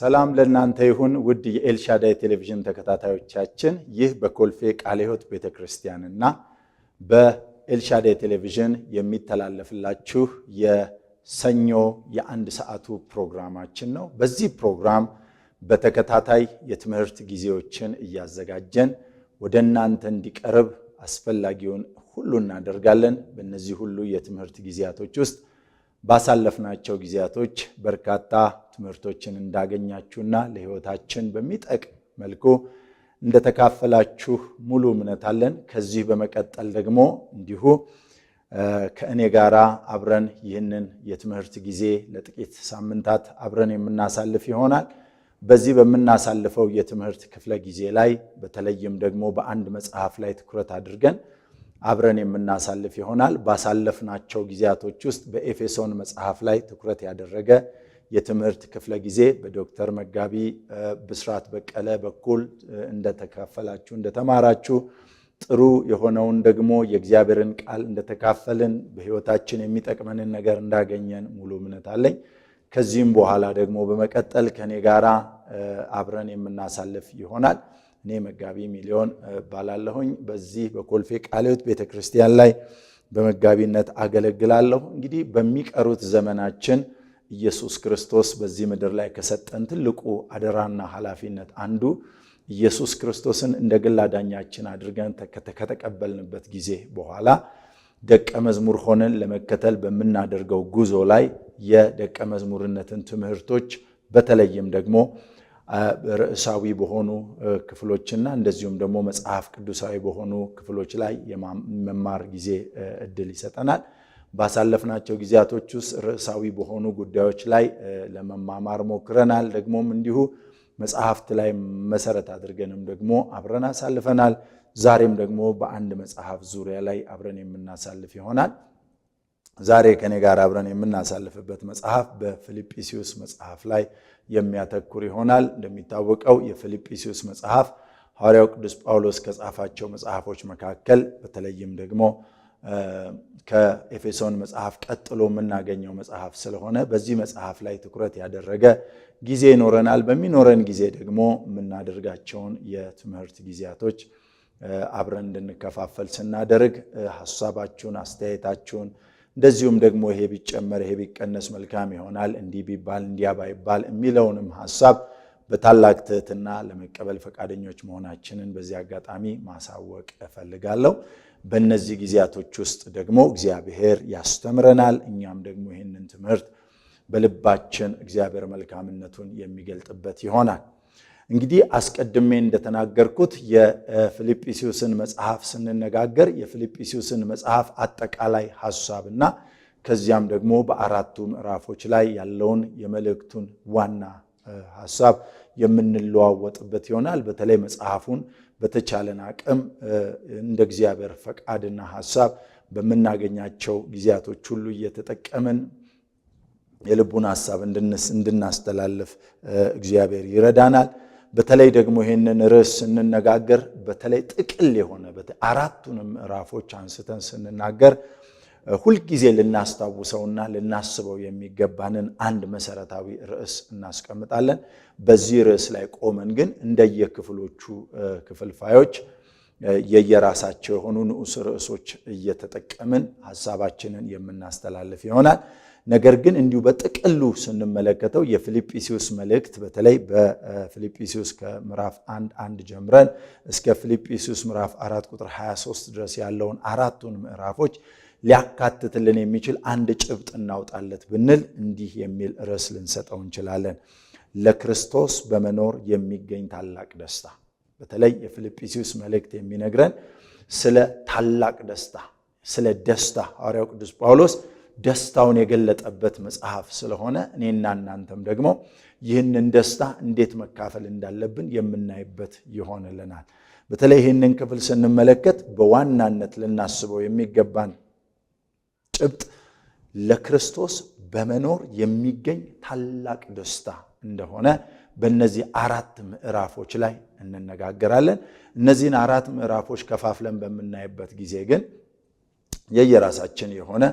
ሰላም ለእናንተ ይሁን ውድ የኤልሻዳይ ቴሌቪዥን ተከታታዮቻችን። ይህ በኮልፌ ቃለ ሕይወት ቤተክርስቲያንና በኤልሻዳይ ቴሌቪዥን የሚተላለፍላችሁ የሰኞ የአንድ ሰዓቱ ፕሮግራማችን ነው። በዚህ ፕሮግራም በተከታታይ የትምህርት ጊዜዎችን እያዘጋጀን ወደ እናንተ እንዲቀርብ አስፈላጊውን ሁሉ እናደርጋለን። በእነዚህ ሁሉ የትምህርት ጊዜያቶች ውስጥ ባሳለፍናቸው ጊዜያቶች በርካታ ትምህርቶችን እንዳገኛችሁና ለሕይወታችን በሚጠቅም መልኩ እንደተካፈላችሁ ሙሉ እምነት አለን። ከዚህ በመቀጠል ደግሞ እንዲሁ ከእኔ ጋራ አብረን ይህንን የትምህርት ጊዜ ለጥቂት ሳምንታት አብረን የምናሳልፍ ይሆናል። በዚህ በምናሳልፈው የትምህርት ክፍለ ጊዜ ላይ በተለይም ደግሞ በአንድ መጽሐፍ ላይ ትኩረት አድርገን አብረን የምናሳልፍ ይሆናል። ባሳለፍናቸው ጊዜያቶች ውስጥ በኤፌሶን መጽሐፍ ላይ ትኩረት ያደረገ የትምህርት ክፍለ ጊዜ በዶክተር መጋቢ ብስራት በቀለ በኩል እንደተካፈላችሁ እንደተማራችሁ ጥሩ የሆነውን ደግሞ የእግዚአብሔርን ቃል እንደተካፈልን በሕይወታችን የሚጠቅመንን ነገር እንዳገኘን ሙሉ እምነት አለኝ። ከዚህም በኋላ ደግሞ በመቀጠል ከኔ ጋራ አብረን የምናሳልፍ ይሆናል። እኔ መጋቢ ሚሊዮን ባላለሁኝ በዚህ በኮልፌ ቃለ ሕይወት ቤተክርስቲያን ላይ በመጋቢነት አገለግላለሁ። እንግዲህ በሚቀሩት ዘመናችን ኢየሱስ ክርስቶስ በዚህ ምድር ላይ ከሰጠን ትልቁ አደራና ኃላፊነት አንዱ ኢየሱስ ክርስቶስን እንደ ግል አዳኛችን አድርገን ከተቀበልንበት ጊዜ በኋላ ደቀ መዝሙር ሆነን ለመከተል በምናደርገው ጉዞ ላይ የደቀ መዝሙርነትን ትምህርቶች በተለይም ደግሞ ርዕሳዊ በሆኑ ክፍሎችና እንደዚሁም ደግሞ መጽሐፍ ቅዱሳዊ በሆኑ ክፍሎች ላይ የመማር ጊዜ እድል ይሰጠናል። ባሳለፍናቸው ጊዜያቶች ውስጥ ርዕሳዊ በሆኑ ጉዳዮች ላይ ለመማማር ሞክረናል። ደግሞም እንዲሁ መጽሐፍት ላይ መሰረት አድርገንም ደግሞ አብረን አሳልፈናል። ዛሬም ደግሞ በአንድ መጽሐፍ ዙሪያ ላይ አብረን የምናሳልፍ ይሆናል። ዛሬ ከኔ ጋር አብረን የምናሳልፍበት መጽሐፍ በፊልጵስዩስ መጽሐፍ ላይ የሚያተኩር ይሆናል። እንደሚታወቀው የፊልጵስዩስ መጽሐፍ ሐዋርያው ቅዱስ ጳውሎስ ከጻፋቸው መጽሐፎች መካከል በተለይም ደግሞ ከኤፌሶን መጽሐፍ ቀጥሎ የምናገኘው መጽሐፍ ስለሆነ በዚህ መጽሐፍ ላይ ትኩረት ያደረገ ጊዜ ይኖረናል። በሚኖረን ጊዜ ደግሞ የምናደርጋቸውን የትምህርት ጊዜያቶች አብረን እንድንከፋፈል ስናደርግ ሐሳባችሁን፣ አስተያየታችሁን እንደዚሁም ደግሞ ይሄ ቢጨመር ይሄ ቢቀነስ መልካም ይሆናል፣ እንዲህ ቢባል እንዲያ ባይባል የሚለውንም ሐሳብ በታላቅ ትህትና ለመቀበል ፈቃደኞች መሆናችንን በዚህ አጋጣሚ ማሳወቅ እፈልጋለሁ። በእነዚህ ጊዜያቶች ውስጥ ደግሞ እግዚአብሔር ያስተምረናል። እኛም ደግሞ ይህንን ትምህርት በልባችን እግዚአብሔር መልካምነቱን የሚገልጥበት ይሆናል። እንግዲህ አስቀድሜ እንደተናገርኩት የፊልጵስዩስን መጽሐፍ ስንነጋገር የፊልጵስዩስን መጽሐፍ አጠቃላይ ሐሳብና ከዚያም ደግሞ በአራቱ ምዕራፎች ላይ ያለውን የመልእክቱን ዋና ሐሳብ የምንለዋወጥበት ይሆናል። በተለይ መጽሐፉን በተቻለን አቅም እንደ እግዚአብሔር ፈቃድና ሐሳብ በምናገኛቸው ጊዜያቶች ሁሉ እየተጠቀምን የልቡን ሐሳብ እንድናስተላልፍ እግዚአብሔር ይረዳናል። በተለይ ደግሞ ይህንን ርዕስ ስንነጋገር በተለይ ጥቅል የሆነ አራቱንም ምዕራፎች አንስተን ስንናገር ሁልጊዜ ልናስታውሰውና ልናስበው የሚገባንን አንድ መሰረታዊ ርዕስ እናስቀምጣለን። በዚህ ርዕስ ላይ ቆመን ግን እንደየክፍሎቹ ክፍልፋዮች የየራሳቸው የሆኑ ንዑስ ርዕሶች እየተጠቀምን ሐሳባችንን የምናስተላልፍ ይሆናል። ነገር ግን እንዲሁ በጥቅሉ ስንመለከተው የፊልጵስዩስ መልእክት በተለይ በፊልጵስዩስ ከምዕራፍ 1 ጀምረን እስከ ፊልጵስዩስ ምዕራፍ 4 ቁጥር 23 ድረስ ያለውን አራቱን ምዕራፎች ሊያካትትልን የሚችል አንድ ጭብጥ እናውጣለት ብንል እንዲህ የሚል ርዕስ ልንሰጠው እንችላለን። ለክርስቶስ በመኖር የሚገኝ ታላቅ ደስታ። በተለይ የፊልጵስዩስ መልእክት የሚነግረን ስለ ታላቅ ደስታ፣ ስለ ደስታ ሐዋርያው ቅዱስ ጳውሎስ ደስታውን የገለጠበት መጽሐፍ ስለሆነ እኔና እናንተም ደግሞ ይህንን ደስታ እንዴት መካፈል እንዳለብን የምናይበት ይሆንልናል። በተለይ ይህንን ክፍል ስንመለከት በዋናነት ልናስበው የሚገባን ጭብጥ ለክርስቶስ በመኖር የሚገኝ ታላቅ ደስታ እንደሆነ በእነዚህ አራት ምዕራፎች ላይ እንነጋገራለን። እነዚህን አራት ምዕራፎች ከፋፍለን በምናይበት ጊዜ ግን የየራሳችን የሆነ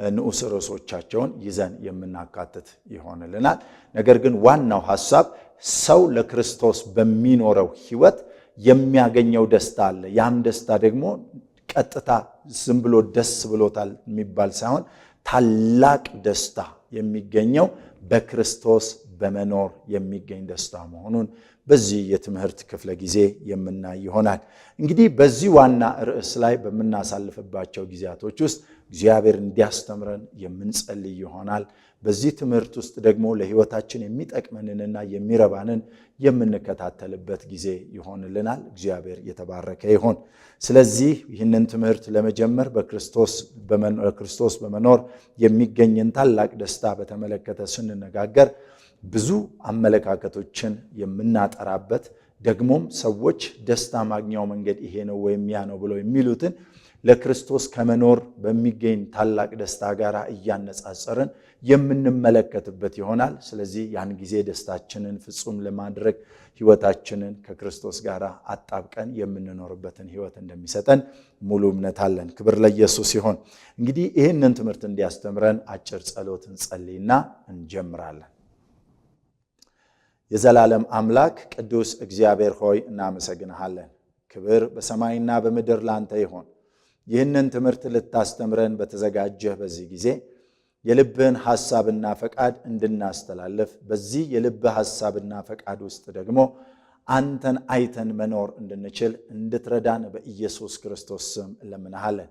ንዑስ ርዕሶቻቸውን ይዘን የምናካትት ይሆንልናል። ነገር ግን ዋናው ሐሳብ ሰው ለክርስቶስ በሚኖረው ሕይወት የሚያገኘው ደስታ አለ። ያም ደስታ ደግሞ ቀጥታ ዝም ብሎ ደስ ብሎታል የሚባል ሳይሆን ታላቅ ደስታ የሚገኘው በክርስቶስ በመኖር የሚገኝ ደስታ መሆኑን በዚህ የትምህርት ክፍለ ጊዜ የምናይ ይሆናል። እንግዲህ በዚህ ዋና ርዕስ ላይ በምናሳልፍባቸው ጊዜያቶች ውስጥ እግዚአብሔር እንዲያስተምረን የምንጸልይ ይሆናል። በዚህ ትምህርት ውስጥ ደግሞ ለሕይወታችን የሚጠቅመንንና የሚረባንን የምንከታተልበት ጊዜ ይሆንልናል። እግዚአብሔር የተባረከ ይሁን። ስለዚህ ይህንን ትምህርት ለመጀመር በክርስቶስ በመኖር የሚገኝን ታላቅ ደስታ በተመለከተ ስንነጋገር ብዙ አመለካከቶችን የምናጠራበት ደግሞም ሰዎች ደስታ ማግኛው መንገድ ይሄ ነው ወይም ያ ነው ብለው የሚሉትን ለክርስቶስ ከመኖር በሚገኝ ታላቅ ደስታ ጋር እያነጻጸርን የምንመለከትበት ይሆናል። ስለዚህ ያን ጊዜ ደስታችንን ፍጹም ለማድረግ ሕይወታችንን ከክርስቶስ ጋር አጣብቀን የምንኖርበትን ሕይወት እንደሚሰጠን ሙሉ እምነት አለን። ክብር ለኢየሱስ ይሁን። እንግዲህ ይህንን ትምህርት እንዲያስተምረን አጭር ጸሎት እንጸልይና እንጀምራለን። የዘላለም አምላክ ቅዱስ እግዚአብሔር ሆይ እናመሰግንሃለን። ክብር በሰማይና በምድር ላንተ ይሁን። ይህንን ትምህርት ልታስተምረን በተዘጋጀህ በዚህ ጊዜ የልብህን ሐሳብና ፈቃድ እንድናስተላልፍ በዚህ የልብህ ሐሳብና ፈቃድ ውስጥ ደግሞ አንተን አይተን መኖር እንድንችል እንድትረዳን በኢየሱስ ክርስቶስ ስም እለምንሃለን።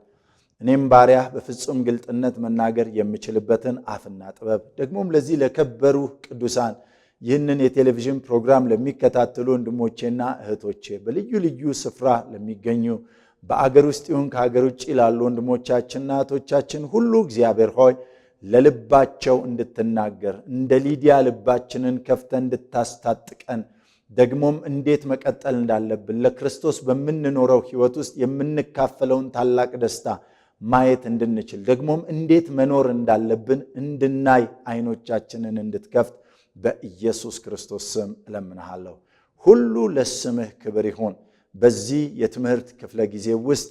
እኔም ባሪያህ በፍጹም ግልጥነት መናገር የምችልበትን አፍና ጥበብ ደግሞም ለዚህ ለከበሩ ቅዱሳን ይህንን የቴሌቪዥን ፕሮግራም ለሚከታተሉ ወንድሞቼና እህቶቼ በልዩ ልዩ ስፍራ ለሚገኙ በአገር ውስጥ ይሁን ከሀገር ውጭ ላሉ ወንድሞቻችንና እህቶቻችን ሁሉ እግዚአብሔር ሆይ ለልባቸው እንድትናገር እንደ ሊዲያ ልባችንን ከፍተን እንድታስታጥቀን ደግሞም እንዴት መቀጠል እንዳለብን ለክርስቶስ በምንኖረው ሕይወት ውስጥ የምንካፈለውን ታላቅ ደስታ ማየት እንድንችል ደግሞም እንዴት መኖር እንዳለብን እንድናይ አይኖቻችንን እንድትከፍት በኢየሱስ ክርስቶስ ስም እለምንሃለሁ። ሁሉ ለስምህ ክብር ይሁን። በዚህ የትምህርት ክፍለ ጊዜ ውስጥ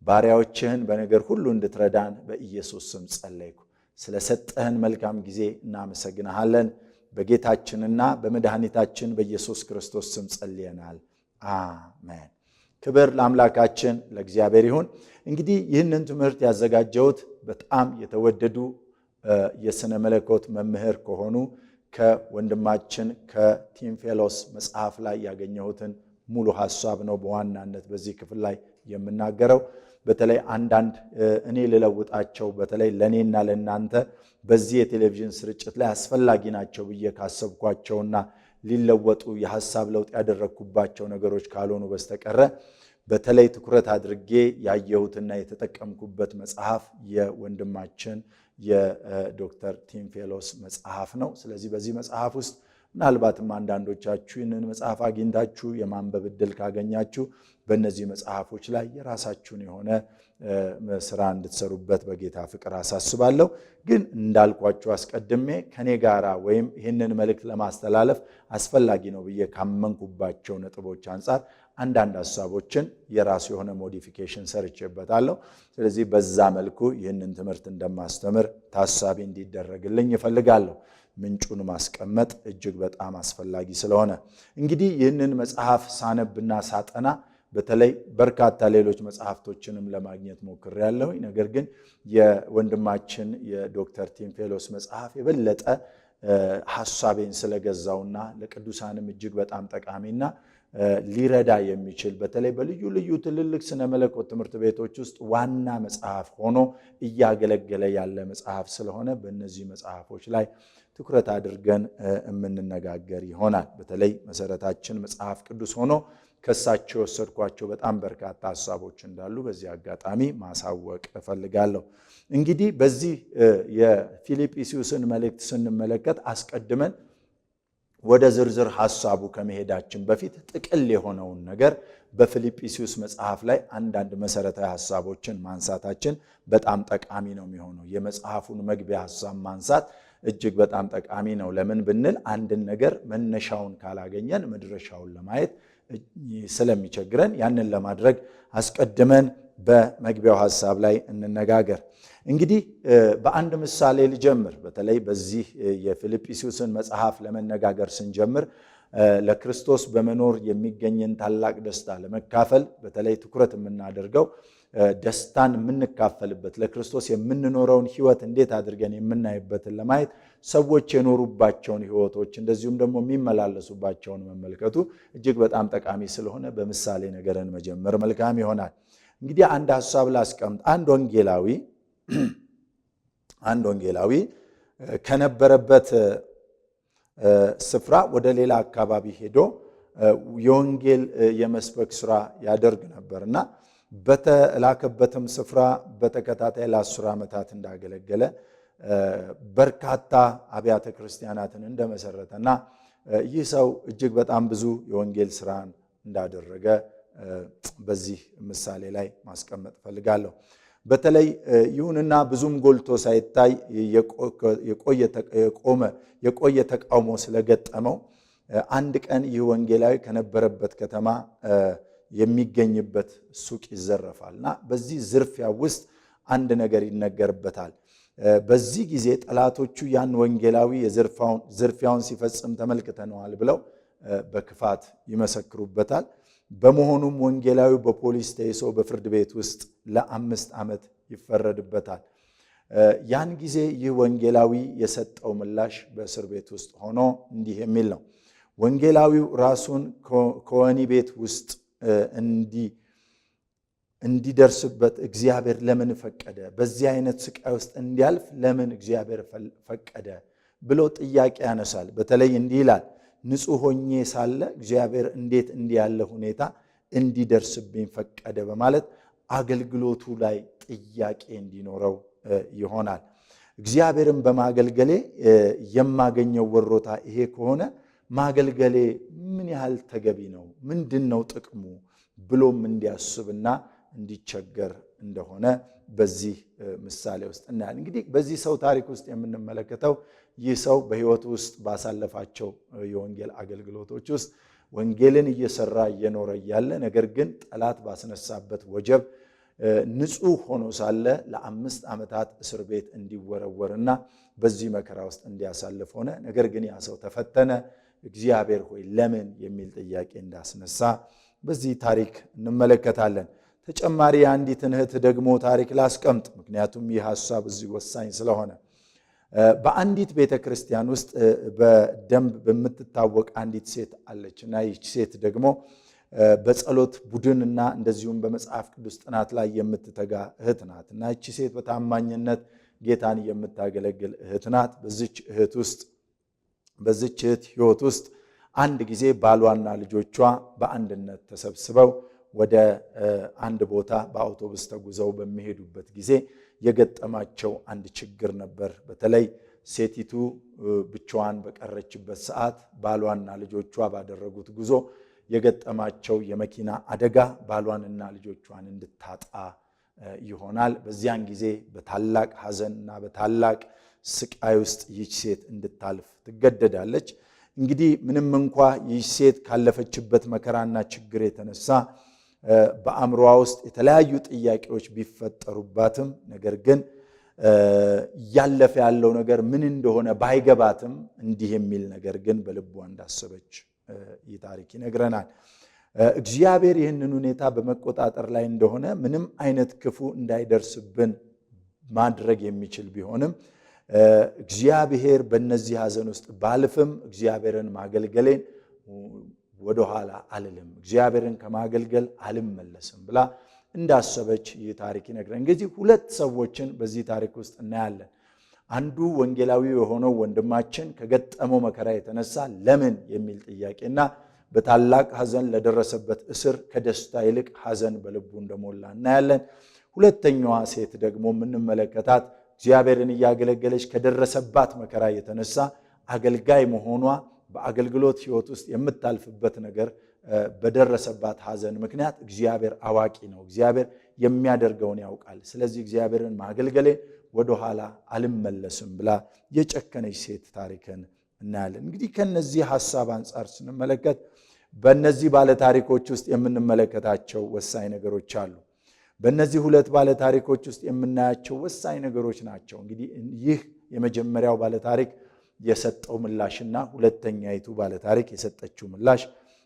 ባሪያዎችህን በነገር ሁሉ እንድትረዳን በኢየሱስ ስም ጸለይኩ። ስለሰጠህን መልካም ጊዜ እናመሰግንሃለን። በጌታችንና በመድኃኒታችን በኢየሱስ ክርስቶስ ስም ጸልየናል። አሜን። ክብር ለአምላካችን ለእግዚአብሔር ይሁን። እንግዲህ ይህንን ትምህርት ያዘጋጀሁት በጣም የተወደዱ የሥነ መለኮት መምህር ከሆኑ ከወንድማችን ከቲሞቴዎስ መጽሐፍ ላይ ያገኘሁትን ሙሉ ሐሳብ ነው በዋናነት በዚህ ክፍል ላይ የምናገረው። በተለይ አንዳንድ እኔ ልለውጣቸው በተለይ ለኔና ለናንተ በዚህ የቴሌቪዥን ስርጭት ላይ አስፈላጊ ናቸው ብዬ ካሰብኳቸውና ሊለወጡ የሐሳብ ለውጥ ያደረኩባቸው ነገሮች ካልሆኑ በስተቀር በተለይ ትኩረት አድርጌ ያየሁትና የተጠቀምኩበት መጽሐፍ የወንድማችን የዶክተር ቲሞቴዎስ መጽሐፍ ነው። ስለዚህ በዚህ መጽሐፍ ውስጥ ምናልባትም አንዳንዶቻችሁ ይህንን መጽሐፍ አግኝታችሁ የማንበብ ዕድል ካገኛችሁ በእነዚህ መጽሐፎች ላይ የራሳችሁን የሆነ ስራ እንድትሰሩበት በጌታ ፍቅር አሳስባለሁ። ግን እንዳልኳችሁ አስቀድሜ ከኔ ጋራ ወይም ይህንን መልእክት ለማስተላለፍ አስፈላጊ ነው ብዬ ካመንኩባቸው ነጥቦች አንጻር አንዳንድ ሐሳቦችን የራሱ የሆነ ሞዲፊኬሽን ሰርቼበታለሁ። ስለዚህ በዛ መልኩ ይህንን ትምህርት እንደማስተምር ታሳቢ እንዲደረግልኝ እፈልጋለሁ። ምንጩን ማስቀመጥ እጅግ በጣም አስፈላጊ ስለሆነ እንግዲህ ይህንን መጽሐፍ ሳነብና ሳጠና በተለይ በርካታ ሌሎች መጽሐፍቶችንም ለማግኘት ሞክሬያለሁ። ነገር ግን የወንድማችን የዶክተር ቲሞቴዎስ መጽሐፍ የበለጠ ሐሳቤን ስለገዛውና ለቅዱሳንም እጅግ በጣም ጠቃሚና ሊረዳ የሚችል በተለይ በልዩ ልዩ ትልልቅ ስነ መለኮት ትምህርት ቤቶች ውስጥ ዋና መጽሐፍ ሆኖ እያገለገለ ያለ መጽሐፍ ስለሆነ በእነዚህ መጽሐፎች ላይ ትኩረት አድርገን የምንነጋገር ይሆናል። በተለይ መሰረታችን መጽሐፍ ቅዱስ ሆኖ ከሳቸው የወሰድኳቸው በጣም በርካታ ሐሳቦች እንዳሉ በዚህ አጋጣሚ ማሳወቅ እፈልጋለሁ። እንግዲህ በዚህ የፊልጵስዩስን መልእክት ስንመለከት አስቀድመን ወደ ዝርዝር ሐሳቡ ከመሄዳችን በፊት ጥቅል የሆነውን ነገር በፊልጵስዩስ መጽሐፍ ላይ አንዳንድ መሰረታዊ ሐሳቦችን ማንሳታችን በጣም ጠቃሚ ነው የሚሆነው። የመጽሐፉን መግቢያ ሐሳብ ማንሳት እጅግ በጣም ጠቃሚ ነው። ለምን ብንል አንድን ነገር መነሻውን ካላገኘን መድረሻውን ለማየት ስለሚቸግረን ያንን ለማድረግ አስቀድመን በመግቢያው ሐሳብ ላይ እንነጋገር። እንግዲህ በአንድ ምሳሌ ልጀምር። በተለይ በዚህ የፊልጵስዩስን መጽሐፍ ለመነጋገር ስንጀምር ለክርስቶስ በመኖር የሚገኝን ታላቅ ደስታ ለመካፈል በተለይ ትኩረት የምናደርገው ደስታን የምንካፈልበት ለክርስቶስ የምንኖረውን ሕይወት እንዴት አድርገን የምናይበትን ለማየት ሰዎች የኖሩባቸውን ሕይወቶች እንደዚሁም ደግሞ የሚመላለሱባቸውን መመልከቱ እጅግ በጣም ጠቃሚ ስለሆነ በምሳሌ ነገርን መጀመር መልካም ይሆናል። እንግዲህ አንድ ሐሳብ ላስቀምጥ። አንድ ወንጌላዊ ከነበረበት ስፍራ ወደ ሌላ አካባቢ ሄዶ የወንጌል የመስበክ ስራ ያደርግ ነበርና በተላከበትም ስፍራ በተከታታይ ለ10 ዓመታት እንዳገለገለ በርካታ አብያተ ክርስቲያናትን እንደመሰረተና ይህ ሰው እጅግ በጣም ብዙ የወንጌል ስራን እንዳደረገ በዚህ ምሳሌ ላይ ማስቀመጥ ፈልጋለሁ። በተለይ ይሁንና ብዙም ጎልቶ ሳይታይ የቆየ ተቃውሞ ስለገጠመው አንድ ቀን ይህ ወንጌላዊ ከነበረበት ከተማ የሚገኝበት ሱቅ ይዘረፋልና በዚህ ዝርፊያ ውስጥ አንድ ነገር ይነገርበታል። በዚህ ጊዜ ጠላቶቹ ያን ወንጌላዊ ዝርፊያውን ሲፈጽም ተመልክተነዋል ብለው በክፋት ይመሰክሩበታል። በመሆኑም ወንጌላዊ በፖሊስ ተይዞ በፍርድ ቤት ውስጥ ለ5 ዓመት ይፈረድበታል። ያን ጊዜ ይህ ወንጌላዊ የሰጠው ምላሽ በእስር ቤት ውስጥ ሆኖ እንዲህ የሚል ነው። ወንጌላዊው ራሱን ከወህኒ ቤት ውስጥ እንዲደርስበት እግዚአብሔር ለምን ፈቀደ? በዚህ አይነት ስቃይ ውስጥ እንዲያልፍ ለምን እግዚአብሔር ፈቀደ ብሎ ጥያቄ ያነሳል። በተለይ እንዲህ ይላል፣ ንጹሕ ሆኜ ሳለ እግዚአብሔር እንዴት እንዲህ ያለ ሁኔታ እንዲደርስብኝ ፈቀደ? በማለት አገልግሎቱ ላይ ጥያቄ እንዲኖረው ይሆናል። እግዚአብሔርን በማገልገሌ የማገኘው ወሮታ ይሄ ከሆነ ማገልገሌ ምን ያህል ተገቢ ነው? ምንድነው ጥቅሙ? ብሎም እንዲያስብና እንዲቸገር እንደሆነ በዚህ ምሳሌ ውስጥ እናያለን። እንግዲህ በዚህ ሰው ታሪክ ውስጥ የምንመለከተው ይህ ሰው በሕይወቱ ውስጥ ባሳለፋቸው የወንጌል አገልግሎቶች ውስጥ ወንጌልን እየሰራ እየኖረ እያለ ነገር ግን ጠላት ባስነሳበት ወጀብ ንጹሕ ሆኖ ሳለ ለ5 ዓመታት እስር ቤት እንዲወረወርና በዚህ መከራ ውስጥ እንዲያሳልፍ ሆነ። ነገር ግን ያ ሰው ተፈተነ። እግዚአብሔር ሆይ ለምን የሚል ጥያቄ እንዳስነሳ በዚህ ታሪክ እንመለከታለን። ተጨማሪ የአንዲትን እህት ደግሞ ታሪክ ላስቀምጥ፣ ምክንያቱም ይህ ሐሳብ እዚህ ወሳኝ ስለሆነ። በአንዲት ቤተ ክርስቲያን ውስጥ በደንብ በምትታወቅ አንዲት ሴት አለች እና ይህች ሴት ደግሞ በጸሎት ቡድንና እንደዚሁም በመጽሐፍ ቅዱስ ጥናት ላይ የምትተጋ እህት ናት እና ይህች ሴት በታማኝነት ጌታን የምታገለግል እህት ናት። በዚች እህት ሕይወት ውስጥ አንድ ጊዜ ባሏና ልጆቿ በአንድነት ተሰብስበው ወደ አንድ ቦታ በአውቶቡስ ተጉዘው በሚሄዱበት ጊዜ የገጠማቸው አንድ ችግር ነበር። በተለይ ሴቲቱ ብቻዋን በቀረችበት ሰዓት ባሏና ልጆቿ ባደረጉት ጉዞ የገጠማቸው የመኪና አደጋ ባሏንና ልጆቿን እንድታጣ ይሆናል። በዚያን ጊዜ በታላቅ ሐዘንና በታላቅ ስቃይ ውስጥ ይህች ሴት እንድታልፍ ትገደዳለች። እንግዲህ ምንም እንኳ ይህች ሴት ካለፈችበት መከራና ችግር የተነሳ በአእምሮዋ ውስጥ የተለያዩ ጥያቄዎች ቢፈጠሩባትም ነገር ግን እያለፈ ያለው ነገር ምን እንደሆነ ባይገባትም እንዲህ የሚል ነገር ግን በልቧ እንዳሰበች ይህ ታሪክ ይነግረናል። እግዚአብሔር ይህንን ሁኔታ በመቆጣጠር ላይ እንደሆነ ምንም አይነት ክፉ እንዳይደርስብን ማድረግ የሚችል ቢሆንም እግዚአብሔር በእነዚህ ሐዘን ውስጥ ባልፍም እግዚአብሔርን ማገልገሌን ወደኋላ አልልም፣ እግዚአብሔርን ከማገልገል አልመለስም ብላ እንዳሰበች ይህ ታሪክ ይነግረናል። እንግዲህ 2 ሰዎችን በዚህ ታሪክ ውስጥ እናያለን። አንዱ ወንጌላዊ የሆነው ወንድማችን ከገጠመው መከራ የተነሳ ለምን የሚል ጥያቄና በታላቅ ሐዘን ለደረሰበት እስር ከደስታ ይልቅ ሐዘን በልቡ እንደሞላ እናያለን። ሁለተኛዋ ሴት ደግሞ የምንመለከታት እግዚአብሔርን እያገለገለች ከደረሰባት መከራ የተነሳ አገልጋይ መሆኗ በአገልግሎት ሕይወት ውስጥ የምታልፍበት ነገር በደረሰባት ሐዘን ምክንያት እግዚአብሔር አዋቂ ነው፣ እግዚአብሔር የሚያደርገውን ያውቃል፣ ስለዚህ እግዚአብሔርን ማገልገሌን ወደኋላ አልመለስም ብላ የጨከነች ሴት ታሪክን እናያለን። እንግዲህ ከነዚህ ሐሳብ አንጻር ስንመለከት በእነዚህ ባለታሪኮች ውስጥ የምንመለከታቸው ወሳኝ ነገሮች አሉ። በእነዚህ 2 ባለታሪኮች ውስጥ የምናያቸው ወሳኝ ነገሮች ናቸው። እንግዲህ ይህ የመጀመሪያው ባለታሪክ የሰጠው ምላሽና ሁለተኛይቱ ባለታሪክ የሰጠችው ምላሽ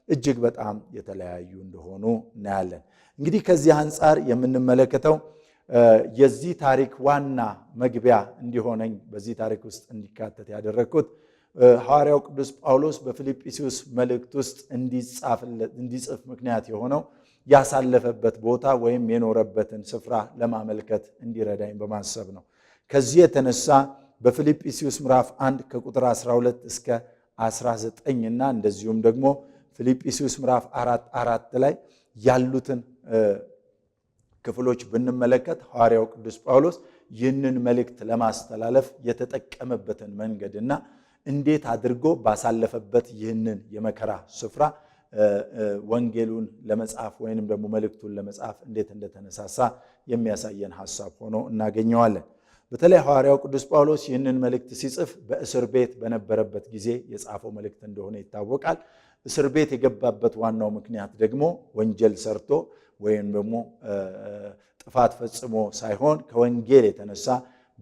እጅግ በጣም የተለያዩ እንደሆኑ እናያለን። እንግዲህ ከዚህ አንፃር የምንመለከተው የዚህ ታሪክ ዋና መግቢያ እንዲሆነኝ በዚህ ታሪክ ውስጥ እንዲካተት ያደረኩት ሐዋርያው ቅዱስ ጳውሎስ በፊልጵስዩስ መልእክት ውስጥ እንዲጽፍ ምክንያት የሆነው ያሳለፈበት ቦታ ወይም የኖረበትን ስፍራ ለማመልከት እንዲረዳኝ በማሰብ ነው። ከዚህ የተነሳ በፊልጵስዩስ ምዕራፍ 1 ከቁጥር 12 እስከ 19 እና እንደዚሁም ደግሞ ፊልጵስዩስ ምዕራፍ 4 ላይ ያሉትን ክፍሎች ብንመለከት ሐዋርያው ቅዱስ ጳውሎስ ይህንን መልእክት ለማስተላለፍ የተጠቀመበትን መንገድና እንዴት አድርጎ ባሳለፈበት ይህንን የመከራ ስፍራ ወንጌሉን ለመጻፍ ወይንም ደግሞ መልእክቱን ለመጻፍ እንዴት እንደተነሳሳ የሚያሳየን ሐሳብ ሆኖ እናገኘዋለን። በተለይ ሐዋርያው ቅዱስ ጳውሎስ ይህንን መልእክት ሲጽፍ በእስር ቤት በነበረበት ጊዜ የጻፈው መልእክት እንደሆነ ይታወቃል። እስር ቤት የገባበት ዋናው ምክንያት ደግሞ ወንጀል ሰርቶ ወይም ደግሞ ጥፋት ፈጽሞ ሳይሆን ከወንጌል የተነሳ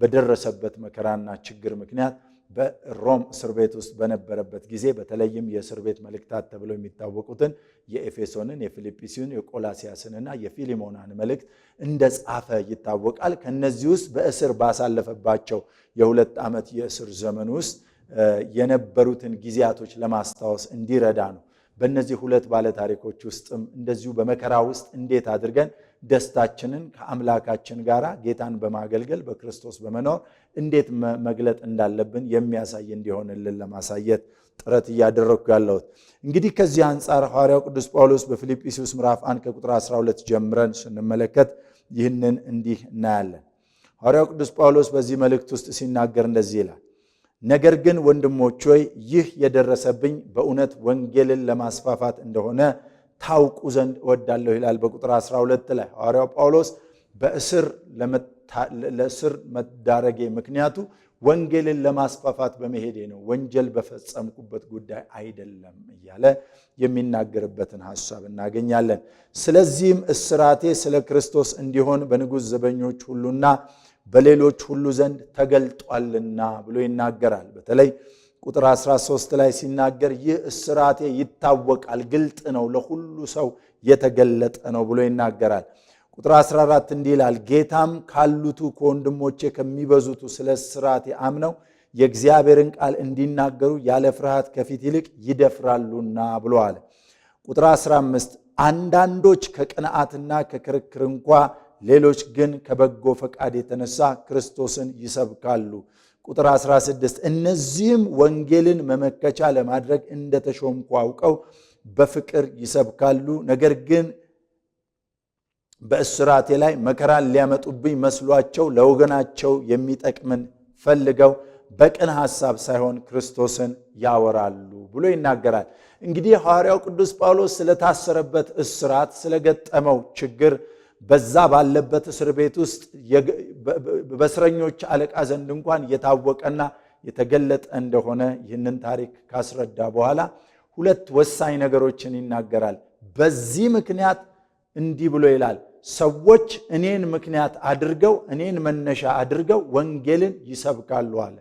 በደረሰበት መከራና ችግር ምክንያት በሮም እስር ቤት ውስጥ በነበረበት ጊዜ በተለይም የእስር ቤት መልእክታት ተብለው የሚታወቁትን የኤፌሶንን፣ የፊልጵስዩን፣ የቆላሲያስንና የፊሊሞናን መልእክት እንደጻፈ ይታወቃል። ከነዚህ ውስጥ በእስር ባሳለፈባቸው የ2 ዓመት የእስር ዘመን ውስጥ የነበሩትን ጊዜያቶች ለማስታወስ እንዲረዳ ነው። በእነዚህ 2 ባለታሪኮች ውስጥም እንደዚሁ በመከራ ውስጥ እንዴት አድርገን ደስታችንን ከአምላካችን ጋር ጌታን በማገልገል በክርስቶስ በመኖር እንዴት መግለጥ እንዳለብን የሚያሳይ እንዲሆንልን ለማሳየት ጥረት እያደረኩ ያለሁት። እንግዲህ ከዚህ አንፃር ሐዋርያው ቅዱስ ጳውሎስ በፊልጵስዩስ ምዕራፍ 1 ከቁጥር 12 ጀምረን ስንመለከት ይህንን እንዲህ እናያለን። ሐዋርያው ቅዱስ ጳውሎስ በዚህ መልእክት ውስጥ ሲናገር እንደዚህ ይላል: ነገር ግን ወንድሞች ሆይ ይህ የደረሰብኝ በእውነት ወንጌልን ለማስፋፋት እንደሆነ ታውቁ ዘንድ እወዳለሁ ይላል። በቁጥር 12 ላይ ሐዋርያው ጳውሎስ ለእስር መዳረጌ ምክንያቱ ወንጌልን ለማስፋፋት በመሄዴ ነው፣ ወንጀል በፈጸምኩበት ጉዳይ አይደለም እያለ የሚናገርበትን ሐሳብ እናገኛለን። ስለዚህም እስራቴ ስለ ክርስቶስ እንዲሆን በንጉሥ ዘበኞች ሁሉና በሌሎች ሁሉ ዘንድ ተገልጧልና ብሎ ይናገራል። በተለይ ቁጥር 13 ላይ ሲናገር ይህ እስራቴ ይታወቃል፣ ግልጥ ነው፣ ለሁሉ ሰው የተገለጠ ነው ብሎ ይናገራል። ቁጥር 14 እንዲህ ይላል: ጌታም ካሉቱ ከወንድሞቼ ከሚበዙቱ ስለ እስራቴ አምነው የእግዚአብሔርን ቃል እንዲናገሩ ያለ ፍርሃት ከፊት ይልቅ ይደፍራሉና ብሎ አለ። ቁጥር 15 አንዳንዶች ከቅንዓትና ከክርክር እንኳ ሌሎች ግን ከበጎ ፈቃድ የተነሳ ክርስቶስን ይሰብካሉ። ቁጥር 16 እነዚህም ወንጌልን መመከቻ ለማድረግ እንደተሾምኩ አውቀው በፍቅር ይሰብካሉ። ነገር ግን በእስራቴ ላይ መከራን ሊያመጡብኝ መስሏቸው ለወገናቸው የሚጠቅምን ፈልገው በቅን ሐሳብ ሳይሆን ክርስቶስን ያወራሉ ብሎ ይናገራል። እንግዲህ ሐዋርያው ቅዱስ ጳውሎስ ስለታሰረበት እስራት፣ ስለገጠመው ችግር በዛ ባለበት እስር ቤት ውስጥ በእስረኞች አለቃ ዘንድ እንኳን የታወቀና የተገለጠ እንደሆነ ይህንን ታሪክ ካስረዳ በኋላ 2 ወሳኝ ነገሮችን ይናገራል። በዚህ ምክንያት እንዲህ ብሎ ይላል: ሰዎች እኔን ምክንያት አድርገው እኔን መነሻ አድርገው ወንጌልን ይሰብካሉ አለ።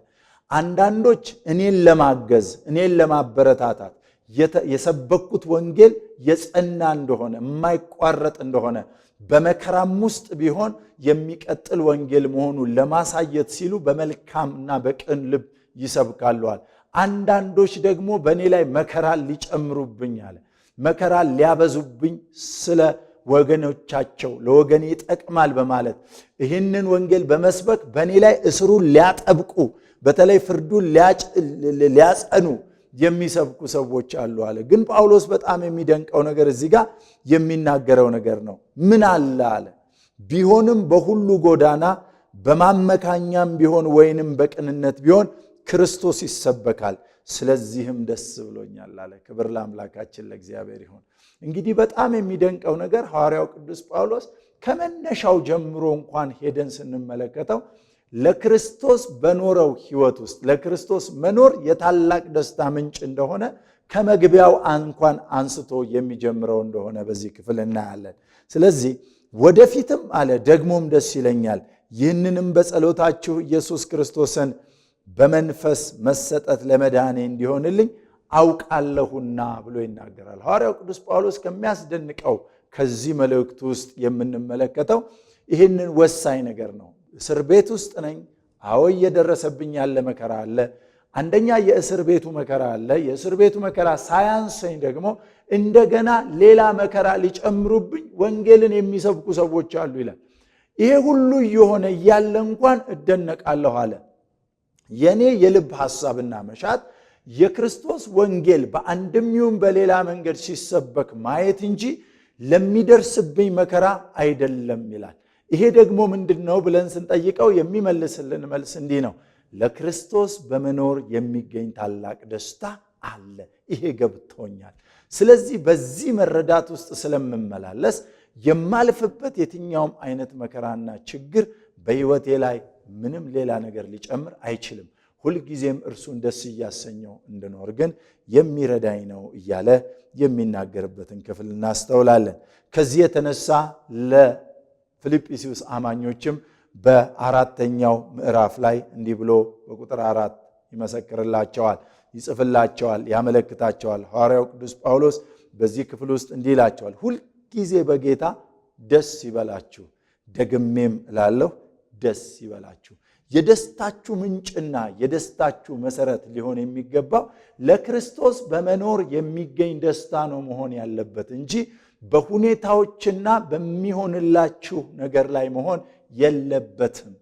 አንዳንዶች እኔን ለማገዝ እኔን ለማበረታታት የሰበኩት ወንጌል የጸና እንደሆነ የማይቋረጥ እንደሆነ በመከራም ውስጥ ቢሆን የሚቀጥል ወንጌል መሆኑን ለማሳየት ሲሉ በመልካምና በቅን ልብ ይሰብካሉዋል። አንዳንዶች ደግሞ በእኔ ላይ መከራ ሊጨምሩብኝ አለ፣ መከራ ሊያበዙብኝ ስለ ወገኖቻቸው ለወገኔ ይጠቅማል በማለት ይህንን ወንጌል በመስበክ በእኔ ላይ እስሩን ሊያጠብቁ በተለይ ፍርዱን ሊያጸኑ የሚሰብኩ ሰዎች አሉ አለ። ግን ጳውሎስ በጣም የሚደንቀው ነገር እዚህ ጋር የሚናገረው ነገር ነው። ምን አለ አለ ቢሆንም በሁሉ ጎዳና በማመካኛም ቢሆን ወይንም በቅንነት ቢሆን ክርስቶስ ይሰበካል፣ ስለዚህም ደስ ብሎኛል አለ። ክብር ለአምላካችን ለእግዚአብሔር ይሁን። እንግዲህ በጣም የሚደንቀው ነገር ሐዋርያው ቅዱስ ጳውሎስ ከመነሻው ጀምሮ እንኳን ሄደን ስንመለከተው ለክርስቶስ በኖረው ሕይወት ውስጥ ለክርስቶስ መኖር የታላቅ ደስታ ምንጭ እንደሆነ ከመግቢያው እንኳን አንስቶ የሚጀምረው እንደሆነ በዚህ ክፍል እናያለን። ስለዚህ ወደፊትም አለ ደግሞም ደስ ይለኛል፣ ይህንንም በጸሎታችሁ ኢየሱስ ክርስቶስን በመንፈስ መሰጠት ለመዳኔ እንዲሆንልኝ አውቃለሁና ብሎ ይናገራል። ሐዋርያው ቅዱስ ጳውሎስ ከሚያስደንቀው ከዚህ መልእክት ውስጥ የምንመለከተው ይህንን ወሳኝ ነገር ነው። እስር ቤት ውስጥ ነኝ። አዎ እየደረሰብኝ ያለ መከራ አለ። አንደኛ የእስር ቤቱ መከራ አለ። የእስር ቤቱ መከራ ሳያንሰኝ ደግሞ እንደገና ሌላ መከራ ሊጨምሩብኝ ወንጌልን የሚሰብኩ ሰዎች አሉ ይላል። ይሄ ሁሉ እየሆነ እያለ እንኳን እደነቃለሁ አለ። የኔ የልብ ሐሳብና መሻት የክርስቶስ ወንጌል በአንድም ይሁን በሌላ መንገድ ሲሰበክ ማየት እንጂ ለሚደርስብኝ መከራ አይደለም ይላል። ይሄ ደግሞ ምንድነው ብለን ስንጠይቀው የሚመልስልን መልስ እንዲህ ነው። ለክርስቶስ በመኖር የሚገኝ ታላቅ ደስታ አለ። ይሄ ገብቶኛል። ስለዚህ በዚህ መረዳት ውስጥ ስለምመላለስ የማልፍበት የትኛውም አይነት መከራና ችግር በሕይወቴ ላይ ምንም ሌላ ነገር ሊጨምር አይችልም። ሁልጊዜም እርሱን ደስ እያሰኘው እንድኖር ግን የሚረዳኝ ነው እያለ የሚናገርበትን ክፍል እናስተውላለን። ከዚህ የተነሳ ለፊልጵስዩስ አማኞችም በአራተኛው ምዕራፍ ላይ እንዲህ ብሎ በቁጥር 4 ይመሰክርላቸዋል፣ ይጽፍላቸዋል፣ ያመለክታቸዋል። ሐዋርያው ቅዱስ ጳውሎስ በዚህ ክፍል ውስጥ እንዲህ ይላቸዋል፣ ሁልጊዜ በጌታ ደስ ይበላችሁ፣ ደግሜም እላለሁ ደስ ይበላችሁ። የደስታችሁ ምንጭና የደስታችሁ መሰረት ሊሆን የሚገባው ለክርስቶስ በመኖር የሚገኝ ደስታ ነው መሆን ያለበት እንጂ በሁኔታዎችና በሚሆንላችሁ ነገር ላይ መሆን የለበትም።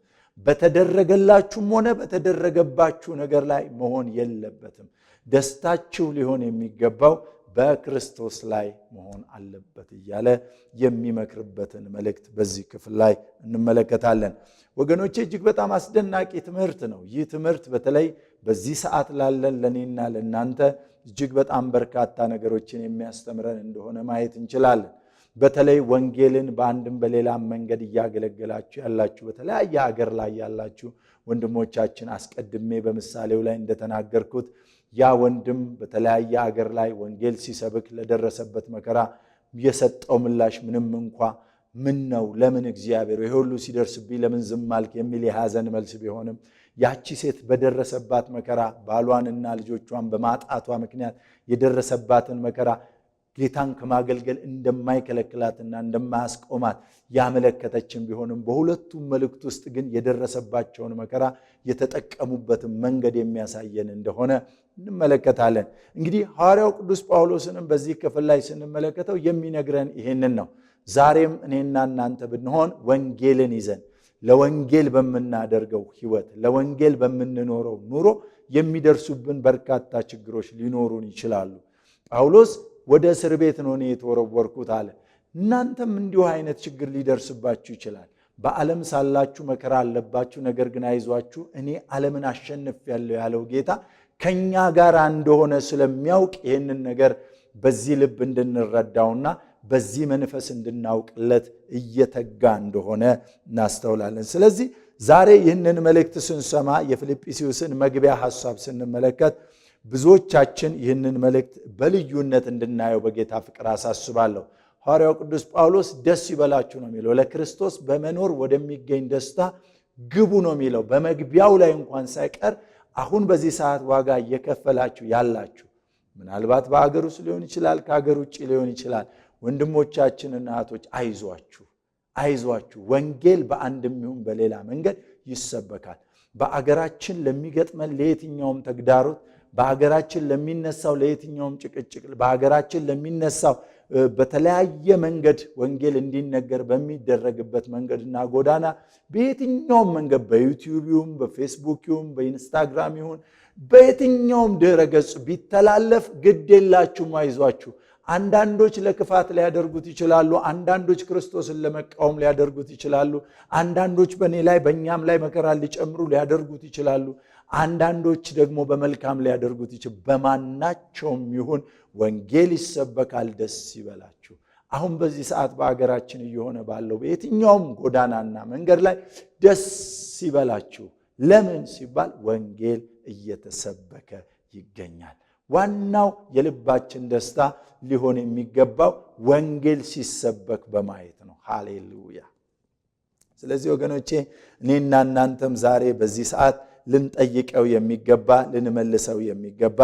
በተደረገላችሁም ሆነ በተደረገባችሁ ነገር ላይ መሆን የለበትም። ደስታችሁ ሊሆን የሚገባው በክርስቶስ ላይ መሆን አለበት እያለ የሚመክርበትን መልእክት በዚህ ክፍል ላይ እንመለከታለን። ወገኖቼ እጅግ በጣም አስደናቂ ትምህርት ነው። ይህ ትምህርት በተለይ በዚህ ሰዓት ላለን ለኔና ለናንተ እጅግ በጣም በርካታ ነገሮችን የሚያስተምረን እንደሆነ ማየት እንችላለን። በተለይ ወንጌልን በአንድም በሌላም መንገድ እያገለገላችሁ ያላችሁ በተለያየ ሀገር ላይ ያላችሁ ወንድሞቻችን አስቀድሜ በምሳሌው ላይ እንደተናገርኩት ያ ወንድም በተለያየ ሀገር ላይ ወንጌል ሲሰብክ ለደረሰበት መከራ የሰጠው ምላሽ ምንም እንኳ ምን ነው ለምን እግዚአብሔር ይሄ ሁሉ ሲደርስብኝ ለምን ዝም አልክ የሚል የሐዘን መልስ ቢሆንም ያቺ ሴት በደረሰባት መከራ ባሏንና ልጆቿን በማጣቷ ምክንያት የደረሰባትን መከራ ጌታን ከማገልገል እንደማይከለክላትና እንደማያስቆማት ያመለከተችን ቢሆንም በሁለቱም መልእክት ውስጥ ግን የደረሰባቸውን መከራ የተጠቀሙበትን መንገድ የሚያሳየን እንደሆነ እንመለከታለን። እንግዲህ ሐዋርያው ቅዱስ ጳውሎስንም በዚህ ክፍል ላይ ስንመለከተው የሚነግረን ይሄንን ነው። ዛሬም እኔና እናንተ ብንሆን ወንጌልን ይዘን ለወንጌል በምናደርገው ሕይወት ለወንጌል በምንኖረው ኑሮ የሚደርሱብን በርካታ ችግሮች ሊኖሩን ይችላሉ። ጳውሎስ ወደ እስር ቤት ነው የተወረወርኩት አለ። እናንተም እንዲሁ አይነት ችግር ሊደርስባችሁ ይችላል። በዓለም ሳላችሁ መከራ አለባችሁ፣ ነገር ግን አይዟችሁ እኔ ዓለምን አሸንፌአለሁ ያለው ጌታ ከኛ ጋር እንደሆነ ስለሚያውቅ ይህንን ነገር በዚህ ልብ እንድንረዳውና በዚህ መንፈስ እንድናውቅለት እየተጋ እንደሆነ እናስተውላለን። ስለዚህ ዛሬ ይህንን መልእክት ስንሰማ የፊልጵስዩስን መግቢያ ሐሳብ ስንመለከት ብዙዎቻችን ይህንን መልእክት በልዩነት እንድናየው በጌታ ፍቅር አሳስባለሁ። ሐዋርያው ቅዱስ ጳውሎስ ደስ ይበላችሁ ነው የሚለው። ለክርስቶስ በመኖር ወደሚገኝ ደስታ ግቡ ነው የሚለው። በመግቢያው ላይ እንኳን ሳይቀር አሁን በዚህ ሰዓት ዋጋ እየከፈላችሁ ያላችሁ ምናልባት በአገር ውስጥ ሊሆን ይችላል፣ ከአገር ውጭ ሊሆን ይችላል። ወንድሞቻችንና እህቶች አይዟችሁ፣ ወንጌል በአንድም ይሁን በሌላ መንገድ ይሰበካል። በአገራችን ለሚገጥመን ለየትኛውም ተግዳሮት፣ በአገራችን ለሚነሳው ለየትኛውም ጭቅጭቅ፣ በአገራችን ለሚነሳው በተለያየ መንገድ ወንጌል እንዲነገር በሚደረግበት መንገድና ጎዳና በየትኛውም መንገድ በዩቲዩብ ይሁን በፌስቡክ ይሁን በኢንስታግራም ይሁን በየትኛውም ድረ ገጽ ቢተላለፍ ግድ የላችሁም፣ አይዟችሁ። አንዳንዶች ለክፋት ሊያደርጉት ይችላሉ። አንዳንዶች ክርስቶስን ለመቃወም ሊያደርጉት ይችላሉ። አንዳንዶች በእኔ ላይ በእኛም ላይ መከራ ሊጨምሩ ሊያደርጉት ይችላሉ። አንዳንዶች ደግሞ በመልካም ሊያደርጉት ይችላሉ። በማናቸውም ይሁን ወንጌል ይሰበካል፣ ደስ ይበላችሁ። አሁን በዚህ ሰዓት በአገራችን እየሆነ ባለው በየትኛውም ጎዳናና መንገድ ላይ ደስ ይበላችሁ። ለምን ሲባል ወንጌል እየተሰበከ ይገኛል። ዋናው የልባችን ደስታ ሊሆን የሚገባው ወንጌል ሲሰበክ በማየት ነው። ሃሌሉያ። ስለዚህ ወገኖቼ እኔና እናንተም ዛሬ በዚህ ሰዓት ልንጠይቀው የሚገባ ልንመልሰው የሚገባ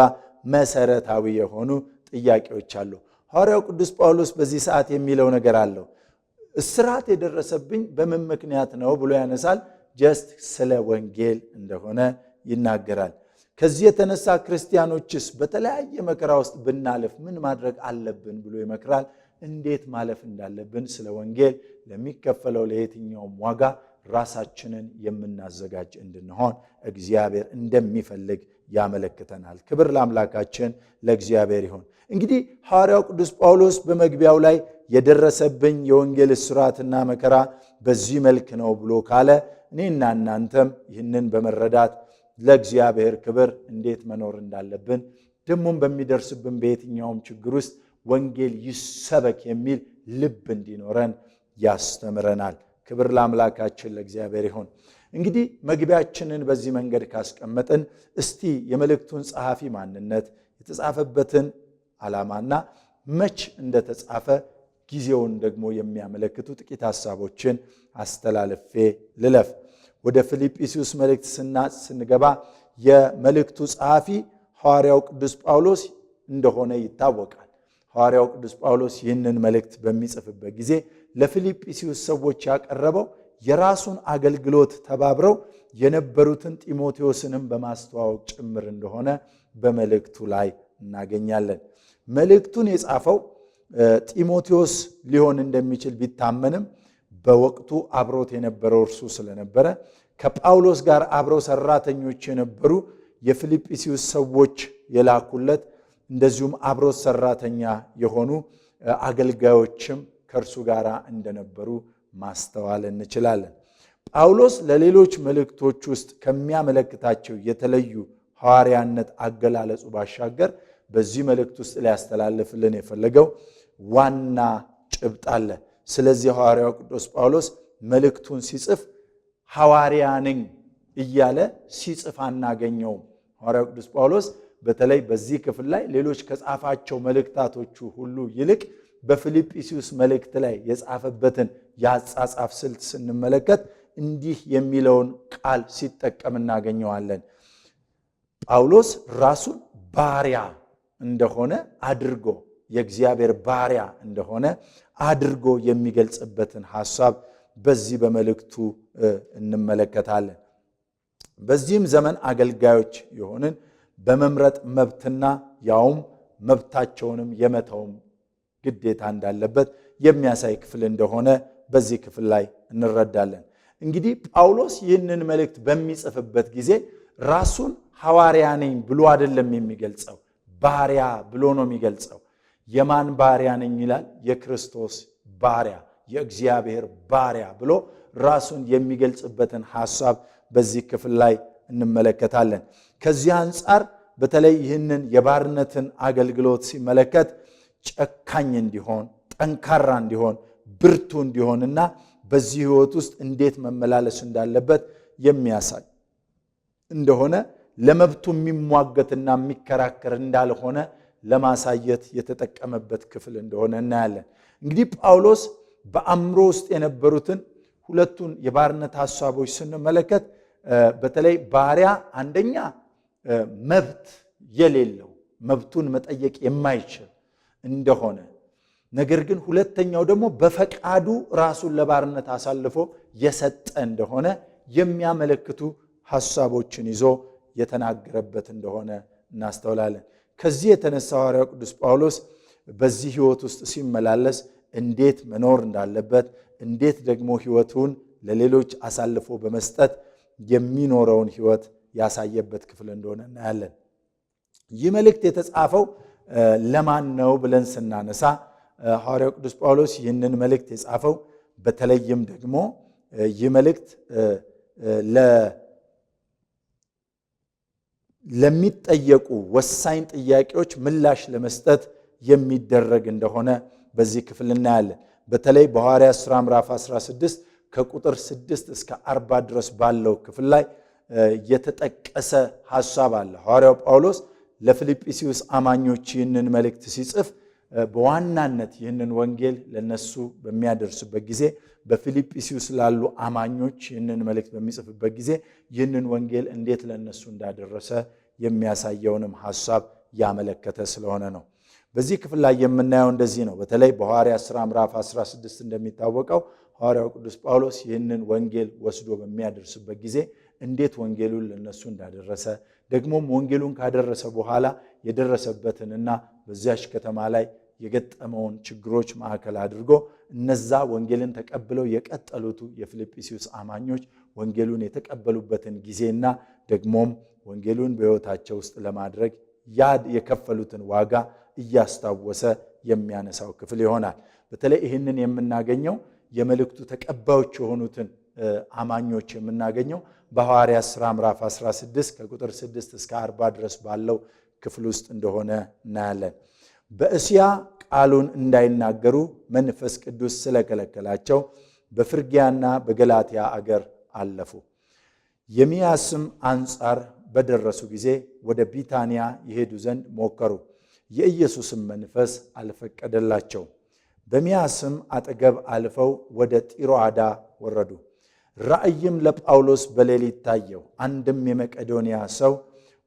መሰረታዊ የሆኑ ጥያቄዎች አሉ። ሐዋርያው ቅዱስ ጳውሎስ በዚህ ሰዓት የሚለው ነገር አለው። እስራት የደረሰብኝ በምን ምክንያት ነው ብሎ ያነሳል። ጀስት ስለ ወንጌል እንደሆነ ይናገራል። ከዚህ የተነሳ ክርስቲያኖችስ በተለያየ መከራ ውስጥ ብናልፍ ምን ማድረግ አለብን ብሎ ይመክራል። እንዴት ማለፍ እንዳለብን ስለ ወንጌል ለሚከፈለው ለየትኛውም ዋጋ ራሳችንን የምናዘጋጅ እንድንሆን እግዚአብሔር እንደሚፈልግ ያመለክተናል። ክብር ለአምላካችን ለእግዚአብሔር ይሁን። እንግዲህ ሐዋርያው ቅዱስ ጳውሎስ በመግቢያው ላይ የደረሰብኝ የወንጌል እስራትና መከራ በዚህ መልክ ነው ብሎ ካለ እኔና እናንተም ይህንን በመረዳት ለእግዚአብሔር ክብር እንዴት መኖር እንዳለብን ደሞም በሚደርስብን በየትኛውም ችግር ውስጥ ወንጌል ይሰበክ የሚል ልብ እንዲኖረን ያስተምረናል። ክብር ለአምላካችን ለእግዚአብሔር ይሁን። እንግዲህ መግቢያችንን በዚህ መንገድ ካስቀመጥን እስቲ የመልእክቱን ጸሐፊ ማንነት፣ የተጻፈበትን ዓላማና መች እንደተጻፈ ጊዜውን ደግሞ የሚያመለክቱ ጥቂት ሐሳቦችን አስተላልፌ ልለፍ። ወደ ፊልጵስዩስ መልእክት ስንገባ የመልእክቱ ጸሐፊ ሐዋርያው ቅዱስ ጳውሎስ እንደሆነ ይታወቃል። ሐዋርያው ቅዱስ ጳውሎስ ይህንን መልእክት በሚጽፍበት ጊዜ ለፊልጵስዩስ ሰዎች ያቀረበው የራሱን አገልግሎት ተባብረው የነበሩትን ጢሞቴዎስንም በማስተዋወቅ ጭምር እንደሆነ በመልእክቱ ላይ እናገኛለን። መልእክቱን የጻፈው ጢሞቴዎስ ሊሆን እንደሚችል ቢታመንም በወቅቱ አብሮት የነበረው እርሱ ስለነበረ ከጳውሎስ ጋር አብረው ሰራተኞች የነበሩ የፊልጵስዩስ ሰዎች የላኩለት እንደዚሁም አብሮት ሰራተኛ የሆኑ አገልጋዮችም ከእርሱ ጋር እንደነበሩ ማስተዋል እንችላለን። ጳውሎስ ለሌሎች መልእክቶች ውስጥ ከሚያመለክታቸው የተለዩ ሐዋርያነት አገላለጹ ባሻገር በዚህ መልእክት ውስጥ ሊያስተላልፍልን የፈለገው ዋና ጭብጥ አለ። ስለዚህ ሐዋርያው ቅዱስ ጳውሎስ መልእክቱን ሲጽፍ ሐዋርያ ነኝ እያለ ሲጽፍ አናገኘውም። ሐዋርያው ቅዱስ ጳውሎስ በተለይ በዚህ ክፍል ላይ ሌሎች ከጻፋቸው መልእክታቶቹ ሁሉ ይልቅ በፊልጵስዩስ መልእክት ላይ የጻፈበትን የአጻጻፍ ስልት ስንመለከት እንዲህ የሚለውን ቃል ሲጠቀም እናገኘዋለን። ጳውሎስ ራሱን ባሪያ እንደሆነ አድርጎ የእግዚአብሔር ባሪያ እንደሆነ አድርጎ የሚገልጽበትን ሐሳብ በዚህ በመልእክቱ እንመለከታለን። በዚህም ዘመን አገልጋዮች የሆንን በመምረጥ መብትና ያውም መብታቸውንም የመተውም ግዴታ እንዳለበት የሚያሳይ ክፍል እንደሆነ በዚህ ክፍል ላይ እንረዳለን። እንግዲህ ጳውሎስ ይህንን መልእክት በሚጽፍበት ጊዜ ራሱን ሐዋርያ ነኝ ብሎ አይደለም የሚገልጸው፣ ባሪያ ብሎ ነው የሚገልጸው። የማን ባሪያ ነኝ ይላል? የክርስቶስ ባሪያ፣ የእግዚአብሔር ባሪያ ብሎ ራሱን የሚገልጽበትን ሐሳብ በዚህ ክፍል ላይ እንመለከታለን። ከዚህ አንጻር በተለይ ይህንን የባርነትን አገልግሎት ሲመለከት ጨካኝ እንዲሆን፣ ጠንካራ እንዲሆን፣ ብርቱ እንዲሆንና በዚህ ሕይወት ውስጥ እንዴት መመላለስ እንዳለበት የሚያሳይ እንደሆነ ለመብቱ የሚሟገትና የሚከራከር እንዳልሆነ ለማሳየት የተጠቀመበት ክፍል እንደሆነ እናያለን። እንግዲህ ጳውሎስ በአእምሮ ውስጥ የነበሩትን ሁለቱን የባርነት ሐሳቦች ስንመለከት በተለይ ባሪያ አንደኛ መብት የሌለው መብቱን መጠየቅ የማይችል እንደሆነ፣ ነገር ግን ሁለተኛው ደግሞ በፈቃዱ ራሱን ለባርነት አሳልፎ የሰጠ እንደሆነ የሚያመለክቱ ሐሳቦችን ይዞ የተናገረበት እንደሆነ እናስተውላለን። ከዚህ የተነሳ ሐዋርያው ቅዱስ ጳውሎስ በዚህ ሕይወት ውስጥ ሲመላለስ እንዴት መኖር እንዳለበት፣ እንዴት ደግሞ ሕይወቱን ለሌሎች አሳልፎ በመስጠት የሚኖረውን ሕይወት ያሳየበት ክፍል እንደሆነ እናያለን። ይህ መልእክት የተጻፈው ለማን ነው ብለን ስናነሳ ሐዋርያው ቅዱስ ጳውሎስ ይህንን መልእክት የጻፈው በተለይም ደግሞ ይህ መልእክት ለሚጠየቁ ወሳኝ ጥያቄዎች ምላሽ ለመስጠት የሚደረግ እንደሆነ በዚህ ክፍል እናያለን። በተለይ በሐዋርያት ሥራ ምዕራፍ 16 ከቁጥር 6 እስከ 40 ድረስ ባለው ክፍል ላይ የተጠቀሰ ሐሳብ አለ። ሐዋርያው ጳውሎስ ለፊልጵስዩስ አማኞች ይህንን መልእክት ሲጽፍ በዋናነት ይህንን ወንጌል ለነሱ በሚያደርስበት ጊዜ በፊልጵስዩስ ላሉ አማኞች ይህንን መልእክት በሚጽፍበት ጊዜ ይህንን ወንጌል እንዴት ለነሱ እንዳደረሰ የሚያሳየውንም ሐሳብ ያመለከተ ስለሆነ ነው። በዚህ ክፍል ላይ የምናየው እንደዚህ ነው። በተለይ በሐዋርያት ሥራ ምዕራፍ 16 እንደሚታወቀው ሐዋርያው ቅዱስ ጳውሎስ ይህንን ወንጌል ወስዶ በሚያደርስበት ጊዜ እንዴት ወንጌሉን ለነሱ እንዳደረሰ ደግሞም ወንጌሉን ካደረሰ በኋላ የደረሰበትንና በዚያች ከተማ ላይ የገጠመውን ችግሮች ማዕከል አድርጎ እነዛ ወንጌልን ተቀብለው የቀጠሉት የፊልጵስዩስ አማኞች ወንጌሉን የተቀበሉበትን ጊዜና ደግሞም ወንጌሉን በሕይወታቸው ውስጥ ለማድረግ የከፈሉትን ዋጋ እያስታወሰ የሚያነሳው ክፍል ይሆናል። በተለይ ይህንን የምናገኘው የመልእክቱ ተቀባዮች የሆኑትን አማኞች የምናገኘው በሐዋርያት ሥራ ምዕራፍ 16 ከቁጥር 6 እስከ 40 ድረስ ባለው ክፍል ውስጥ እንደሆነ እናያለን። በእስያ ቃሉን እንዳይናገሩ መንፈስ ቅዱስ ስለከለከላቸው በፍርግያና በገላትያ አገር አለፉ። የሚያስም አንጻር በደረሱ ጊዜ ወደ ቢታንያ ይሄዱ ዘንድ ሞከሩ። የኢየሱስም መንፈስ አልፈቀደላቸው። በሚያስም አጠገብ አልፈው ወደ ጢሮአዳ ወረዱ። ራእይም ለጳውሎስ በሌሊት ታየው። አንድም የመቄዶንያ ሰው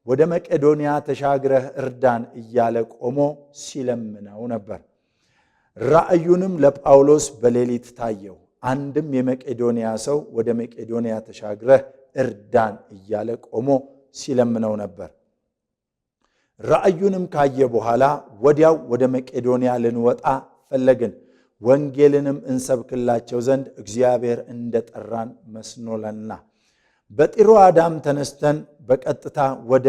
ወደ መቄዶንያ ተሻግረህ እርዳን እያለ ቆሞ ሲለምነው ነበር። ራእዩንም ለጳውሎስ በሌሊት ታየው። አንድም የመቄዶንያ ሰው ወደ መቄዶንያ ተሻግረህ እርዳን እያለ ቆሞ ሲለምነው ነበር። ራእዩንም ካየ በኋላ ወዲያው ወደ መቄዶንያ ልንወጣ ፈለግን፣ ወንጌልንም እንሰብክላቸው ዘንድ እግዚአብሔር እንደጠራን መስኖለና። በጢሮአዳም ተነስተን በቀጥታ ወደ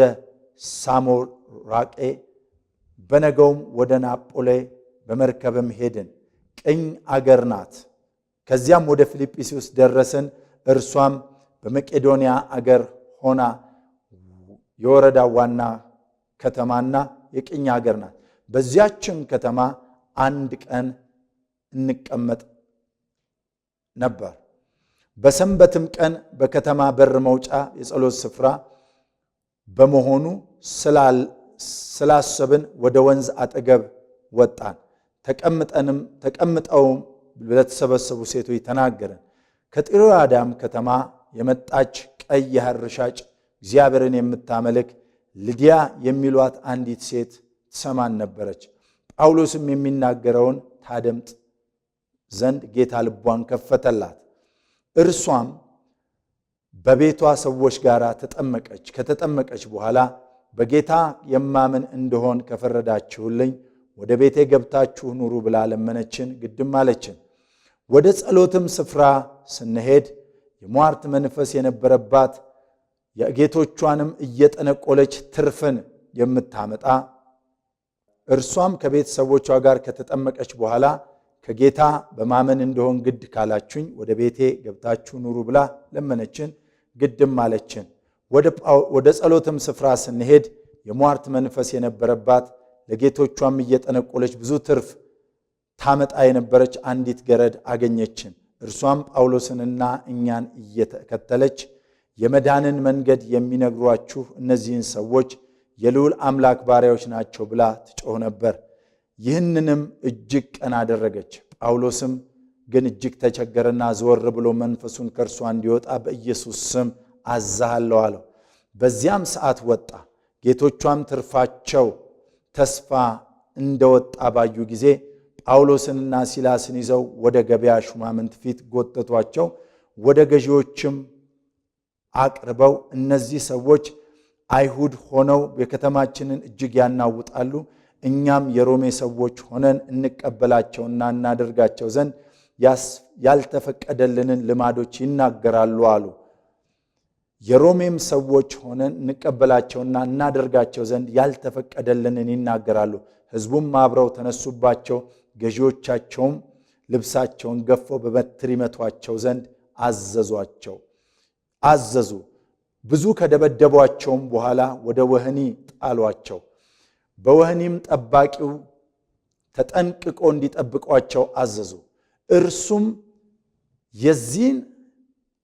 ሳሞራቄ በነገውም ወደ ናጶሌ በመርከብም ሄድን። ቅኝ አገር ናት። ከዚያም ወደ ፊልጵስዩስ ደረስን። እርሷም በመቄዶንያ አገር ሆና የወረዳ ዋና ከተማና የቅኝ አገር ናት። በዚያችን ከተማ አንድ ቀን እንቀመጥ ነበር። በሰንበትም ቀን በከተማ በር መውጫ የጸሎት ስፍራ በመሆኑ ስላሰብን ወደ ወንዝ አጠገብ ወጣን። ተቀምጠው ለተሰበሰቡ ሴቶች ተናገርን። ከጢሮአዳም ከተማ የመጣች ቀይ የሐር ሻጭ እግዚአብሔርን የምታመልክ ልድያ የሚሏት አንዲት ሴት ትሰማን ነበረች። ጳውሎስም የሚናገረውን ታደምጥ ዘንድ ጌታ ልቧን ከፈተላት። እርሷም በቤቷ ሰዎች ጋር ተጠመቀች። ከተጠመቀች በኋላ በጌታ የማምን እንደሆን ከፈረዳችሁልኝ ወደ ቤቴ ገብታችሁ ኑሩ ብላ ለመነችን፣ ግድም አለችን። ወደ ጸሎትም ስፍራ ስንሄድ የሟርት መንፈስ የነበረባት የጌቶቿንም እየጠነቆለች ትርፍን የምታመጣ እርሷም ከቤተሰቦቿ ጋር ከተጠመቀች በኋላ ከጌታ በማመን እንደሆን ግድ ካላችሁኝ ወደ ቤቴ ገብታችሁ ኑሩ ብላ ለመነችን፣ ግድም አለችን። ወደ ጸሎትም ስፍራ ስንሄድ የሟርት መንፈስ የነበረባት ለጌቶቿም እየጠነቆለች ብዙ ትርፍ ታመጣ የነበረች አንዲት ገረድ አገኘችን። እርሷም ጳውሎስንና እኛን እየተከተለች የመዳንን መንገድ የሚነግሯችሁ እነዚህን ሰዎች የልዑል አምላክ ባሪያዎች ናቸው ብላ ትጮህ ነበር። ይህንንም እጅግ ቀን አደረገች። ጳውሎስም ግን እጅግ ተቸገረና ዘወር ብሎ መንፈሱን ከእርሷ እንዲወጣ በኢየሱስ ስም አዝሃለሁ አለው። በዚያም ሰዓት ወጣ። ጌቶቿም ትርፋቸው ተስፋ እንደወጣ ባዩ ጊዜ ጳውሎስንና ሲላስን ይዘው ወደ ገበያ ሹማምንት ፊት ጎተቷቸው። ወደ ገዢዎችም አቅርበው እነዚህ ሰዎች አይሁድ ሆነው የከተማችንን እጅግ ያናውጣሉ፣ እኛም የሮሜ ሰዎች ሆነን እንቀበላቸውና እናደርጋቸው ዘንድ ያልተፈቀደልንን ልማዶች ይናገራሉ አሉ። የሮሜም ሰዎች ሆነን እንቀበላቸውና እናደርጋቸው ዘንድ ያልተፈቀደልንን ይናገራሉ። ሕዝቡም አብረው ተነሱባቸው። ገዢዎቻቸውም ልብሳቸውን ገፈው በበትር ይመቷቸው ዘንድ አዘዙ። ብዙ ከደበደቧቸውም በኋላ ወደ ወህኒ ጣሏቸው። በወህኒም ጠባቂው ተጠንቅቆ እንዲጠብቋቸው አዘዙ። እርሱም የዚህን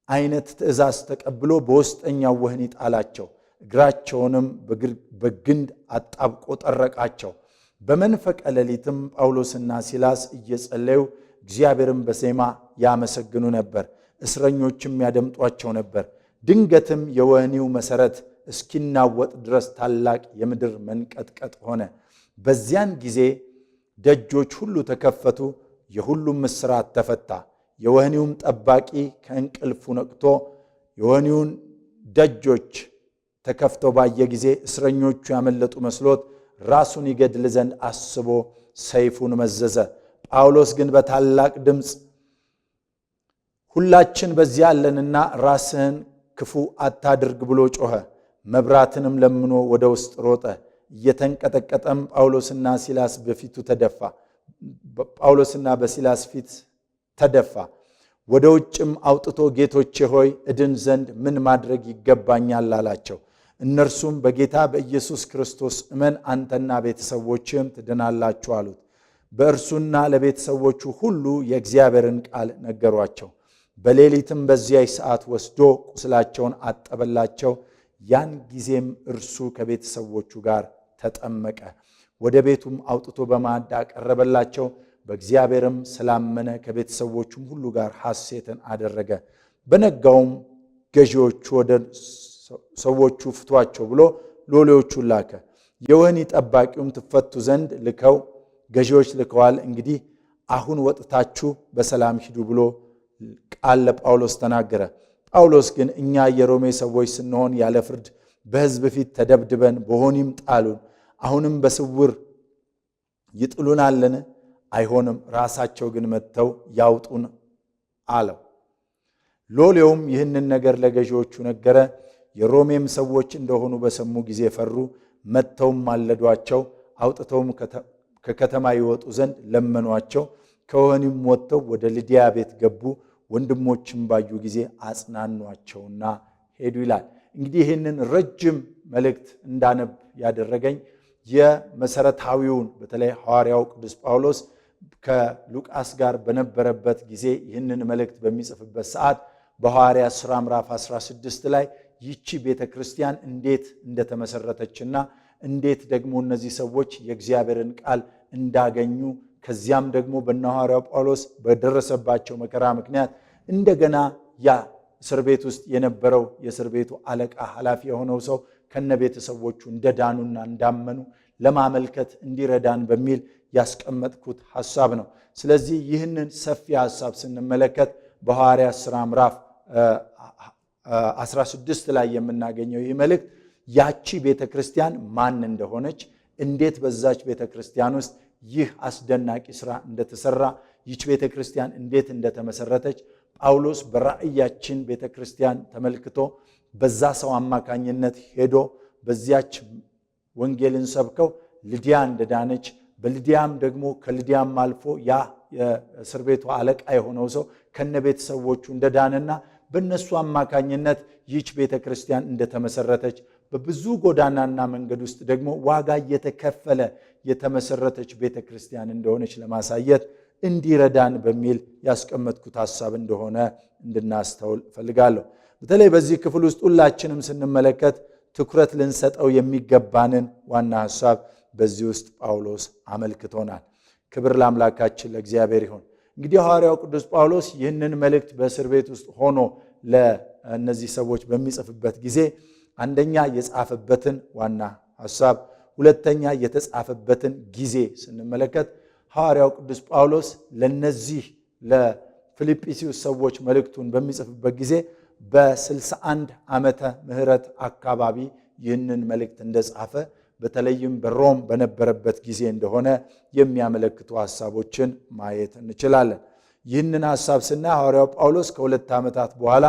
አይነት ትእዛዝ ተቀብሎ በውስጠኛው ወህኒ ጣላቸው። እግራቸውንም በግንድ አጣብቆ ጠረቃቸው። በመንፈቀ ሌሊትም ጳውሎስና ሲላስ እየጸለዩ እግዚአብሔርን በዜማ ያመሰግኑ ነበር። እስረኞችም ያደምጧቸው ነበር። ድንገትም የወህኒው መሠረት እስኪናወጥ ድረስ ታላቅ የምድር መንቀጥቀጥ ሆነ። በዚያን ጊዜ ደጆች ሁሉ ተከፈቱ፣ የሁሉም እስራት ተፈታ። የወህኒውም ጠባቂ ከእንቅልፉ ነቅቶ የወህኒውን ደጆች ተከፍተው ባየ ጊዜ እስረኞቹ ያመለጡ መስሎት ራሱን ይገድል ዘንድ አስቦ ሰይፉን መዘዘ። ጳውሎስ ግን በታላቅ ድምፅ ሁላችን በዚያ አለንና ራስህን ክፉ አታድርግ ብሎ ጮኸ። መብራትንም ለምኖ ወደ ውስጥ ሮጠ። እየተንቀጠቀጠም ጳውሎስና ሲላስ በፊቱ ተደፋ። ጳውሎስና በሲላስ ፊት ተደፋ። ወደ ውጭም አውጥቶ ጌቶቼ ሆይ እድን ዘንድ ምን ማድረግ ይገባኛል አላቸው። እነርሱም በጌታ በኢየሱስ ክርስቶስ እመን አንተና ቤተሰቦችህም ትድናላችሁ አሉት። በእርሱና ለቤተሰቦቹ ሁሉ የእግዚአብሔርን ቃል ነገሯቸው። በሌሊትም በዚያች ሰዓት ወስዶ ቁስላቸውን አጠበላቸው። ያን ጊዜም እርሱ ከቤተሰቦቹ ጋር ተጠመቀ። ወደ ቤቱም አውጥቶ በማዕድ አቀረበላቸው። በእግዚአብሔርም ስላመነ ከቤተሰቦቹም ሁሉ ጋር ሐሴትን አደረገ። በነጋውም ገዢዎቹ ወደ ሰዎቹ ፍቷቸው ብሎ ሎሌዎቹን ላከ። የወህኒ ጠባቂውም ትፈቱ ዘንድ ገዢዎች ልከዋል፣ እንግዲህ አሁን ወጥታችሁ በሰላም ሂዱ ብሎ ቃል ለጳውሎስ ተናገረ። ጳውሎስ ግን እኛ የሮሜ ሰዎች ስንሆን ያለ ፍርድ በሕዝብ ፊት ተደብድበን በወህኒም ጣሉን፣ አሁንም በስውር ይጥሉናልን? አይሆንም፣ ራሳቸው ግን መጥተው ያውጡን አለው። ሎሌውም ይህንን ነገር ለገዢዎቹ ነገረ። የሮሜም ሰዎች እንደሆኑ በሰሙ ጊዜ ፈሩ። መጥተውም ማለዷቸው። አውጥተውም ከከተማ ይወጡ ዘንድ ለመኗቸው። ከወህኒም ወጥተው ወደ ልድያ ቤት ገቡ። ወንድሞችም ባዩ ጊዜ አጽናኗቸውና ሄዱ ይላል። እንግዲህ ይህንን ረጅም መልእክት እንዳነብ ያደረገኝ የመሰረታዊውን በተለይ ሐዋርያው ቅዱስ ጳውሎስ ከሉቃስ ጋር በነበረበት ጊዜ ይህንን መልእክት በሚጽፍበት ሰዓት በሐዋርያት ሥራ ምዕራፍ 16 ላይ ይቺ ቤተክርስቲያን እንዴት እንደተመሰረተችና እንዴት ደግሞ እነዚህ ሰዎች የእግዚአብሔርን ቃል እንዳገኙ ከዚያም ደግሞ በሐዋርያው ጳውሎስ በደረሰባቸው መከራ ምክንያት እንደገና ያ እስር ቤት ውስጥ የነበረው የእስር ቤቱ አለቃ ኃላፊ የሆነው ሰው ከነቤተሰቦቹ እንደዳኑና እንዳመኑ ለማመልከት እንዲረዳን በሚል ያስቀመጥኩት ሐሳብ ነው። ስለዚህ ይህንን ሰፊ ሐሳብ ስንመለከት በሐዋርያት ሥራ ምዕራፍ 16 ላይ የምናገኘው ይህ መልእክት ያቺ ቤተክርስቲያን ማን እንደሆነች፣ እንዴት በዛች ቤተክርስቲያን ውስጥ ይህ አስደናቂ ሥራ እንደተሰራ፣ ይች ቤተክርስቲያን እንዴት እንደተመሰረተች ጳውሎስ በራእያችን ቤተክርስቲያን ተመልክቶ በዛ ሰው አማካኝነት ሄዶ በዚያች ወንጌልን ሰብከው ልድያ እንደዳነች፣ በልድያም ደግሞ ከልድያም አልፎ ያ የእስር ቤቱ አለቃ የሆነው ሰው ከነቤተሰቦቹ እንደዳነና በእነሱ አማካኝነት ይህች ቤተክርስቲያን እንደተመሰረተች በብዙ ጎዳናና መንገድ ውስጥ ደግሞ ዋጋ እየተከፈለ የተመሰረተች ቤተክርስቲያን እንደሆነች ለማሳየት እንዲረዳን በሚል ያስቀመጥኩት ሐሳብ እንደሆነ እንድናስተውል እፈልጋለሁ። በተለይ በዚህ ክፍል ውስጥ ሁላችንም ስንመለከት ትኩረት ልንሰጠው የሚገባንን ዋና ሐሳብ በዚህ ውስጥ ጳውሎስ አመልክቶናል። ክብር ለአምላካችን ለእግዚአብሔር ይሁን። እንግዲህ ሐዋርያው ቅዱስ ጳውሎስ ይህንን መልእክት በእስር ቤት ውስጥ ሆኖ ለእነዚህ ሰዎች በሚጽፍበት ጊዜ አንደኛ የጻፈበትን ዋና ሐሳብ፣ ሁለተኛ የተጻፈበትን ጊዜ ስንመለከት ሐዋርያው ቅዱስ ጳውሎስ ለነዚህ ለፊልጵስዩስ ሰዎች መልእክቱን በሚጽፍበት ጊዜ በ61 ዓመተ ምህረት አካባቢ ይህንን መልእክት እንደጻፈ በተለይም በሮም በነበረበት ጊዜ እንደሆነ የሚያመለክቱ ሐሳቦችን ማየት እንችላለን። ይህንን ሐሳብ ስናይ ሐዋርያው ጳውሎስ ከ2 ዓመታት በኋላ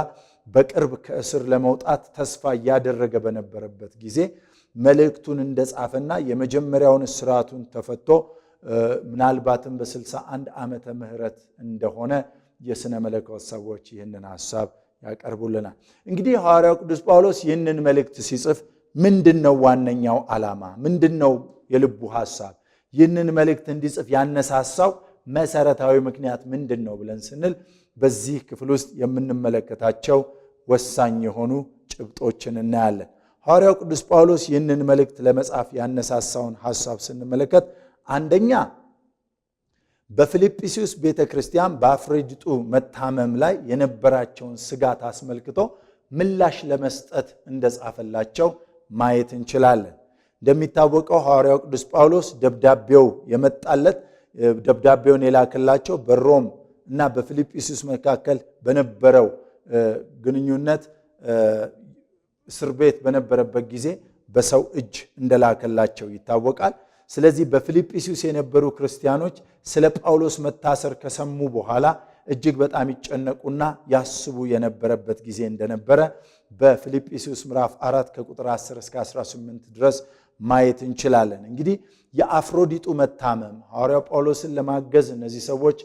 በቅርብ ከእስር ለመውጣት ተስፋ እያደረገ በነበረበት ጊዜ መልእክቱን እንደጻፈና የመጀመሪያውን እስራቱን ተፈቶ ምናልባትም በ61 ዓመተ ምህረት እንደሆነ የሥነ መለኮት ሰዎች ይህንን ሐሳብ ያቀርቡልናል። እንግዲህ ሐዋርያው ቅዱስ ጳውሎስ ይህንን መልእክት ሲጽፍ ምንድነው ዋነኛው ዓላማ? ምንድነው የልቡ ሐሳብ? ይህንን መልእክት እንዲጽፍ ያነሳሳው መሰረታዊ ምክንያት ምንድነው ብለን ስንል በዚህ ክፍል ውስጥ የምንመለከታቸው ወሳኝ የሆኑ ጭብጦችን እናያለን። ሐዋርያው ቅዱስ ጳውሎስ ይህንን መልእክት ለመጻፍ ያነሳሳውን ሐሳብ ስንመለከት አንደኛ በፊልጵስዩስ ቤተክርስቲያን በአፍሮዲጡ መታመም ላይ የነበራቸውን ስጋት አስመልክቶ ምላሽ ለመስጠት እንደጻፈላቸው ማየት እንችላለን። እንደሚታወቀው ሐዋርያው ቅዱስ ጳውሎስ ደብዳቤው የመጣለት ደብዳቤውን የላከላቸው በሮም እና በፊልጵስዩስ መካከል በነበረው ግንኙነት እስር ቤት በነበረበት ጊዜ በሰው እጅ እንደላከላቸው ይታወቃል። ስለዚህ በፊልጵስዩስ የነበሩ ክርስቲያኖች ስለ ጳውሎስ መታሰር ከሰሙ በኋላ እጅግ በጣም ይጨነቁና ያስቡ የነበረበት ጊዜ እንደነበረ በፊልጵስዩስ ምዕራፍ 4 ከቁጥር 10 እስከ 18 ድረስ ማየት እንችላለን። እንግዲህ የአፍሮዲጡ መታመም ሐዋርያው ጳውሎስን ለማገዝ እነዚህ ሰዎች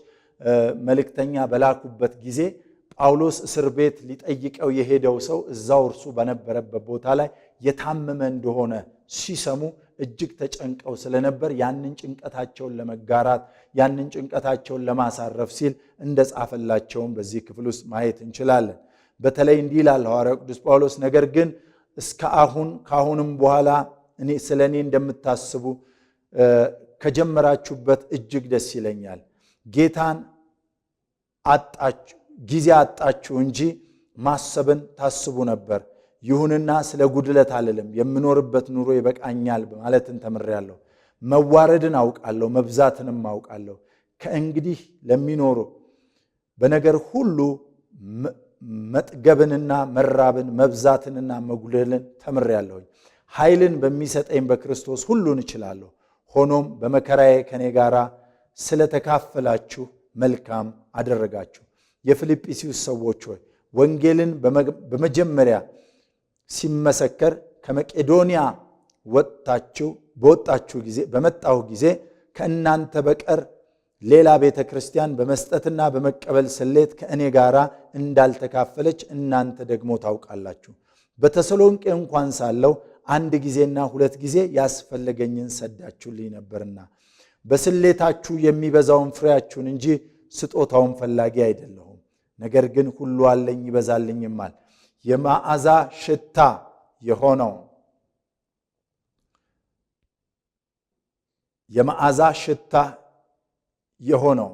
መልእክተኛ በላኩበት ጊዜ ጳውሎስ እስር ቤት ሊጠይቀው የሄደው ሰው እዛው እርሱ በነበረበት ቦታ ላይ የታመመ እንደሆነ ሲሰሙ እጅግ ተጨንቀው ስለነበር ያንን ጭንቀታቸውን ለመጋራት ያንን ጭንቀታቸውን ለማሳረፍ ሲል እንደጻፈላቸውም በዚህ ክፍል ውስጥ ማየት እንችላለን። በተለይ እንዲህ ይላል ሐዋርያው ቅዱስ ጳውሎስ፣ ነገር ግን እስከ ካሁንም በኋላ ስለኔ እንደምታስቡ ከጀመራችሁበት እጅግ ደስ ይለኛል። ጌታን ጊዜ አጣችሁ እንጂ ማሰብን ታስቡ ነበር። ይሁንና ስለ ጉድለት አልልም፣ የምኖርበት ኑሮ ይበቃኛል ማለትን ተምሬያለሁ። መዋረድን አውቃለሁ፣ መብዛትንም አውቃለሁ። ከእንግዲህ ለሚኖሩ በነገር ሁሉ መጥገብንና መራብን መብዛትንና መጉደልን ተምሬያለሁ። ኃይልን በሚሰጠኝ በክርስቶስ ሁሉን እችላለሁ። ሆኖም በመከራዬ ከኔ ጋር ስለተካፈላችሁ መልካም አደረጋችሁ። የፊልጵስዩስ ሰዎች ሆይ ወንጌልን በመጀመሪያ ሲመሰከር ከመቄዶንያ በመጣሁ ጊዜ ከእናንተ በቀር ሌላ ቤተ ክርስቲያን በመስጠትና በመቀበል ስሌት ከእኔ ጋር እንዳልተካፈለች እናንተ ደግሞ ታውቃላችሁ። በተሰሎንቄ እንኳን ሳለሁ አንድ ጊዜና ሁለት ጊዜ ያስፈለገኝን ሰዳችሁልኝ ነበርና በስሌታችሁ የሚበዛውን ፍሬያችሁን እንጂ ስጦታውን ፈላጊ አይደለሁም። ነገር ግን ሁሉ አለኝ ይበዛልኝማል። የመዓዛ ሽታ የሆነው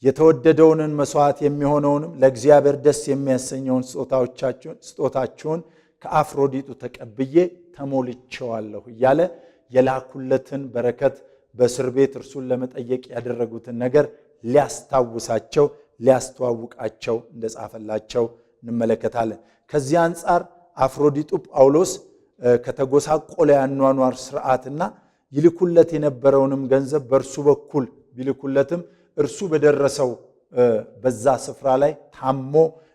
የተወደደውን መስዋዕት የሚሆነውንም ለእግዚአብሔር ደስ የሚያሰኘውን ስጦታችሁን ከአፍሮዲጡ ተቀብዬ ተሞልቼዋለሁ እያለ የላኩለትን በረከት በእስር ቤት እርሱን ለመጠየቅ ያደረጉትን ነገር ሊያስተዋውቃቸው እንደጻፈላቸው እንመለከታለን። ከዚህ አንጻር አፍሮዲጡ ጳውሎስ ከተጎሳቆለ ያኗኗር ስርዓትና ይልኩለት የነበረውንም ገንዘብ በእርሱ በኩል ቢልኩለትም እርሱ በደረሰው በዛ ስፍራ ላይ ታሞ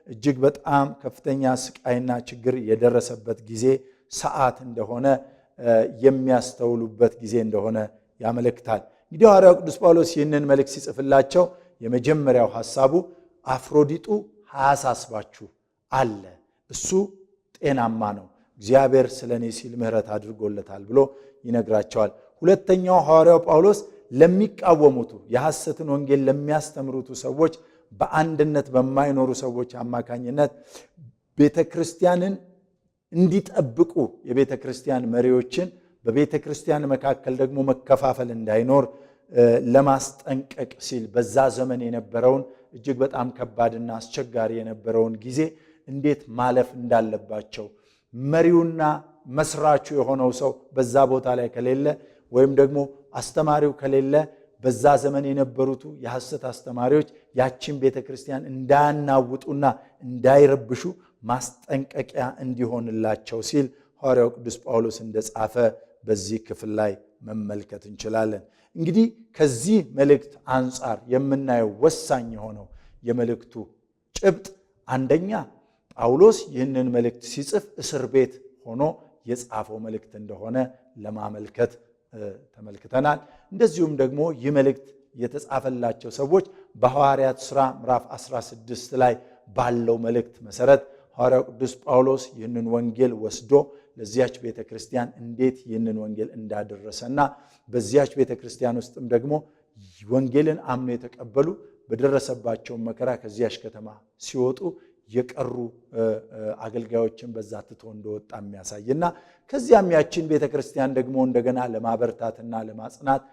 እጅግ በጣም ከፍተኛ ስቃይና ችግር የደረሰበት ጊዜ ሰዓት እንደሆነ የሚያስተውሉበት ጊዜ እንደሆነ ያመለክታል። እንግዲህ ሐዋርያው ቅዱስ ጳውሎስ ይህንን መልእክት ሲጽፍላቸው የመጀመሪያው ሐሳቡ አፍሮዲጡ አያሳስባችሁ አለ፣ እሱ ጤናማ ነው፣ እግዚአብሔር ስለኔ ሲል ምሕረት አድርጎለታል ብሎ ይነግራቸዋል። ሁለተኛው ሐዋርያው ጳውሎስ ለሚቃወሙቱ የሐሰትን ወንጌል ለሚያስተምሩቱ ሰዎች በአንድነት በማይኖሩ ሰዎች አማካኝነት ቤተክርስቲያንን እንዲጠብቁ የቤተክርስቲያን መሪዎችን በቤተክርስቲያን መካከል ደግሞ መከፋፈል እንዳይኖር ለማስጠንቀቅ ሲል በዛ ዘመን የነበረውን እጅግ በጣም ከባድና አስቸጋሪ የነበረውን ጊዜ እንዴት ማለፍ እንዳለባቸው መሪውና መስራቹ የሆነው ሰው በዛ ቦታ ላይ ከሌለ ወይም ደግሞ አስተማሪው ከሌለ በዛ ዘመን የነበሩት የሐሰት አስተማሪዎች ያቺን ቤተክርስቲያን እንዳያናውጡና እንዳይረብሹ ማስጠንቀቂያ እንዲሆንላቸው ሲል ሐዋርያው ቅዱስ ጳውሎስ እንደጻፈ በዚህ ክፍል ላይ መመልከት እንችላለን። እንግዲህ ከዚህ መልእክት አንጻር የምናየው ወሳኝ የሆነው የመልእክቱ ጭብጥ አንደኛ ጳውሎስ ይህንን መልእክት ሲጽፍ እስር ቤት ሆኖ የጻፈው መልእክት እንደሆነ ለማመልከት ተመልክተናል። እንደዚሁም ደግሞ ይህ መልእክት የተጻፈላቸው ሰዎች በሐዋርያት ሥራ ምዕራፍ 16 ላይ ባለው መልእክት መሰረት ሐዋርያው ቅዱስ ጳውሎስ ይህንን ወንጌል ወስዶ ለዚያች ቤተክርስቲያን እንዴት ይህንን ወንጌል እንዳደረሰና በዚያች ቤተክርስቲያን ውስጥም ደግሞ ወንጌልን አምነው የተቀበሉ በደረሰባቸው መከራ ከዚያች ከተማ ሲወጡ የቀሩ አገልጋዮችን በዛ ትቶ እንደወጣ የሚያሳይና ከዚያም ያችን ቤተክርስቲያን ደግሞ እንደገና ለማበርታትና ለማጽናት